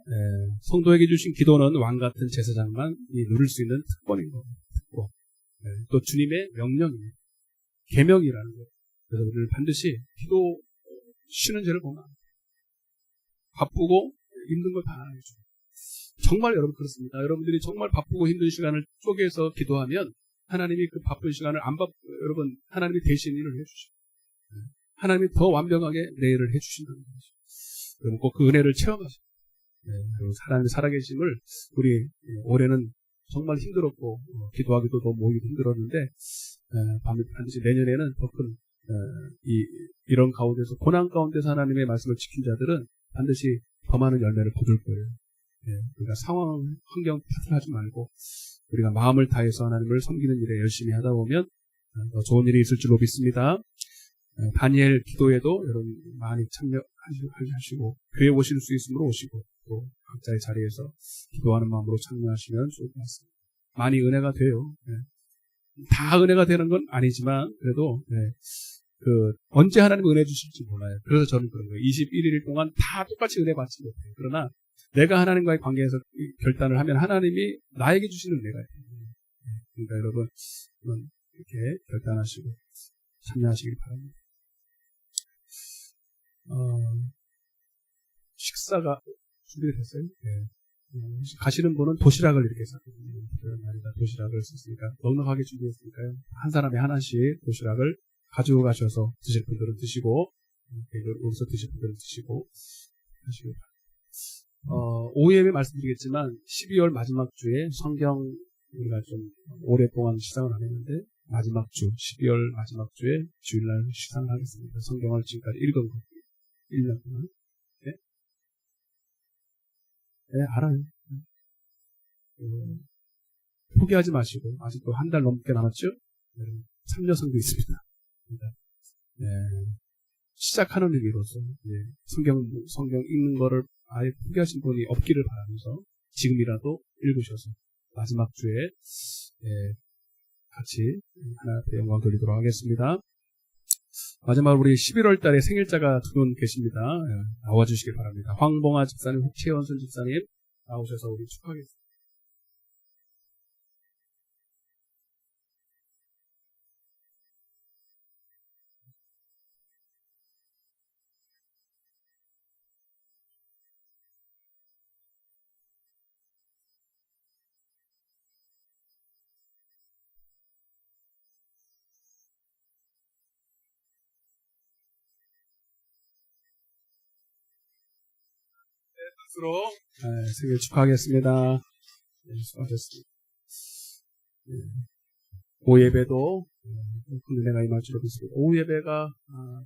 성도에게 주신 기도는 왕같은 제사장만 누릴 수 있는 특권인 겁니다. 특권. 또 주님의 명령입니다. 계명이라는 거예요. 그래서 우리는 반드시 기도 쉬는 죄를 보면 바쁘고 힘든 걸 다 해줘요. 정말 여러분 그렇습니다. 여러분들이 정말 바쁘고 힘든 시간을 쪼개서 기도하면 하나님이 그 바쁜 시간을 여러분 하나님이 대신 일을 해주시고 하나님이 더 완벽하게 내 일을 해주신다는 거죠. 그럼 꼭 그 은혜를 체험하세요. 그리고 하나님의 살아계심을 우리 올해는 정말 힘들었고 기도하기도 더 모이기도 힘들었는데 반드시 내년에는 더 큰 이런 가운데서 고난 가운데서 하나님의 말씀을 지킨 자들은 반드시 더 많은 열매를 거둘 거예요. 우리가 상황, 환경 탓을 하지 말고 우리가 마음을 다해서 하나님을 섬기는 일에 열심히 하다 보면 더 좋은 일이 있을 줄로 믿습니다. 다니엘 기도에도 여러분 많이 참여하시고 교회 오실 수 있으므로 오시고 또 각자의 자리에서 기도하는 마음으로 참여하시면 좋을 것 같습니다. 많이 은혜가 돼요. 다 은혜가 되는 건 아니지만 그래도 언제 하나님 은혜 주실지 몰라요. 그래서 저는 그런 거예요. 21일 동안 다 똑같이 은혜 받지 못해요. 그러나 내가 하나님과의 관계에서 결단을 하면 하나님이 나에게 주시는 은혜가 있어요. 그러니까 여러분 이렇게 결단하시고 참여하시길 바랍니다. 식사가 준비됐어요? 가시는 분은 도시락을 이렇게 쌌거든요. 도시락을 썼으니까 넉넉하게 준비했으니까요. 한 사람이 하나씩 도시락을 가지고 가셔서 드실 분들은 드시고 여기서 드실 분들은 드시고 하시길 바랍니다. 오후 예배 말씀드리겠지만 12월 마지막 주에 성경 우리가 좀 오랫동안 시상을 안 했는데 마지막 주 12월 마지막 주에 주일날 시상을 하겠습니다. 성경을 지금까지 읽은 거 1년 동안 알아요. 포기하지 마시고 아직도 한 달 넘게 남았죠? 참여성도 있습니다. 시작하는 의미로서 성경 읽는 거를 아예 포기하신 분이 없기를 바라면서 지금이라도 읽으셔서 마지막 주에 같이 하나님께 영광 돌리도록 하겠습니다. 마지막으로 우리 11월 달에 생일자가 두 분 계십니다. 나와주시길 바랍니다. 황봉아 집사님, 최원순 집사님 나오셔서 우리 축하하겠습니다. 뜻으로 생일 축하하겠습니다. 수고하셨습니다. 오후 예배도 은혜가 임할 줄로 믿습니다. 오후 예배가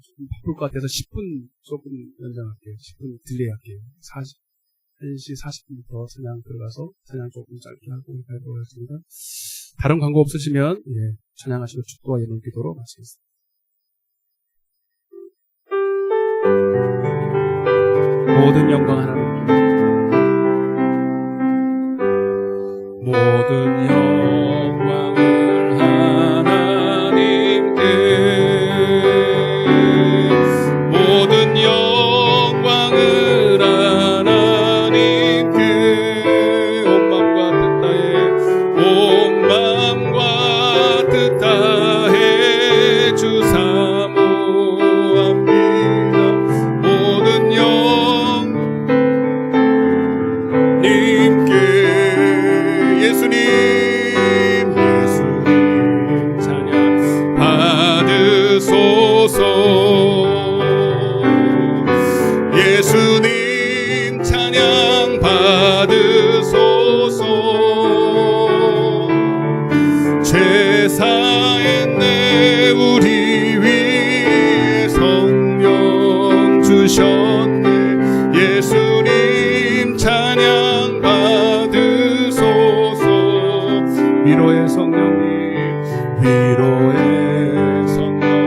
조금 바쁠 것 같아서 10분 조금 연장할게요. 10분 딜레이 할게요. 1시 40분부터 찬양 들어가서 찬양 조금 짧게 하고 가도록 하겠습니다. 다른 광고 없으시면 찬양하시고 축도와 예물 기도로 마치겠습니다. 모든 영광 하나님께, 모든 영광을 하나님께, 모든 영광을 하나님께, 온 맘과 뜻 다해 주 사모합니다. 모든 예수님 찬양 받으소서. 예수님 찬양 받으소서. 죄 사했네 우리 위에 성령 주셨네. 예수님 찬양 받으소서. 위로의 성령님, 위로의 성령님이시여.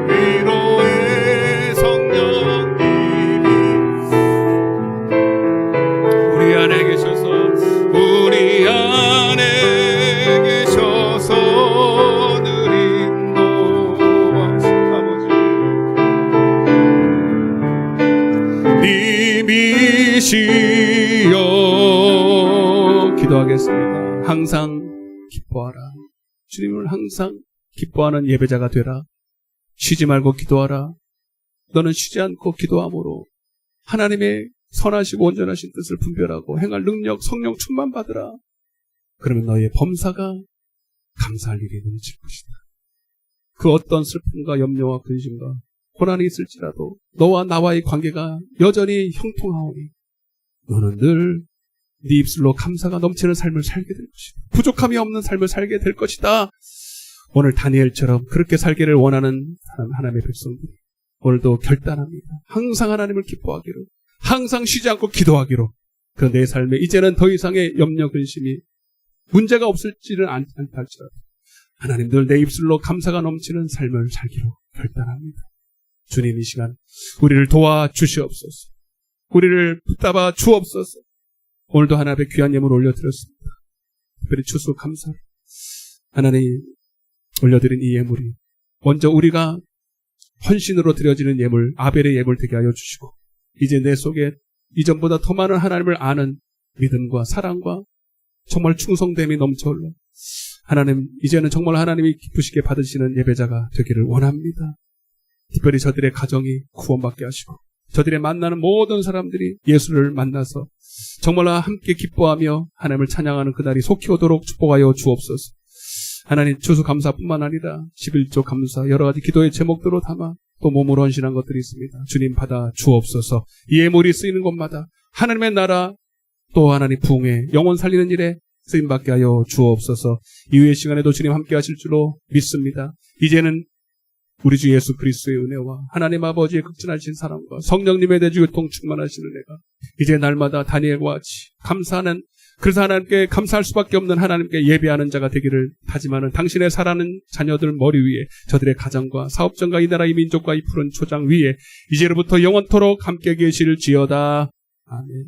위로의 성령님이 우리 안에 계셔서, 우리 안에 계셔서 늘 인도하신 아버지 님이시여. 기도하겠습니다. 항상 기뻐하라. 주님을 항상 기뻐하는 예배자가 되라. 쉬지 말고 기도하라. 너는 쉬지 않고 기도함으로 하나님의 선하시고 온전하신 뜻을 분별하고 행할 능력, 성령 충만 받으라. 그러면 너의 범사가 감사할 일이 넘칠 것이다. 그 어떤 슬픔과 염려와 근심과 고난이 있을지라도 너와 나와의 관계가 여전히 형통하오니 너는 늘 네 입술로 감사가 넘치는 삶을 살게 될 것이다. 부족함이 없는 삶을 살게 될 것이다. 오늘 다니엘처럼 그렇게 살기를 원하는 하나님의 백성들이 오늘도 결단합니다. 항상 하나님을 기뻐하기로, 항상 쉬지 않고 기도하기로. 그 내 삶에 이제는 더 이상의 염려 근심이 문제가 없을지는 않다 할지라도 하나님 늘 내 입술로 감사가 넘치는 삶을 살기로 결단합니다. 주님 이 시간 우리를 도와주시옵소서. 우리를 붙잡아 주옵소서. 오늘도 하나님의 귀한 예물 올려드렸습니다. 특별히 추수감사 하나님 올려드린 이 예물이 먼저 우리가 헌신으로 드려지는 예물, 아벨의 예물 되게 하여 주시고 이제 내 속에 이전보다 더 많은 하나님을 아는 믿음과 사랑과 정말 충성됨이 넘쳐흘러 하나님 이제는 정말 하나님이 기쁘시게 받으시는 예배자가 되기를 원합니다. 특별히 저들의 가정이 구원받게 하시고 저들의 만나는 모든 사람들이 예수를 만나서 정말 함께 기뻐하며 하나님을 찬양하는 그날이 속히 오도록 축복하여 주옵소서. 하나님 추수감사뿐만 아니라 11조 감사 여러 가지 기도의 제목들로 담아 또 몸으로 헌신한 것들이 있습니다. 주님 받아 주옵소서. 이 예물이 쓰이는 곳마다 하나님의 나라 또 하나님 부흥에 영혼 살리는 일에 쓰임받게 하여 주옵소서. 이후의 시간에도 주님 함께 하실 줄로 믿습니다. 이제는 우리 주 예수 그리스도의 은혜와 하나님 아버지의 극진하신 사랑과 성령님의 대주교통 충만하시는 은혜가 이제 날마다 다니엘과 같이 감사하는, 그래서 하나님께 감사할 수밖에 없는 하나님께 예배하는 자가 되기를 다짐하는 당신의 사랑하는 자녀들 머리 위에 저들의 가정과 사업장과 이 나라 이 민족과 이 푸른 초장 위에 이제로부터 영원토록 함께 계실지어다. 아멘.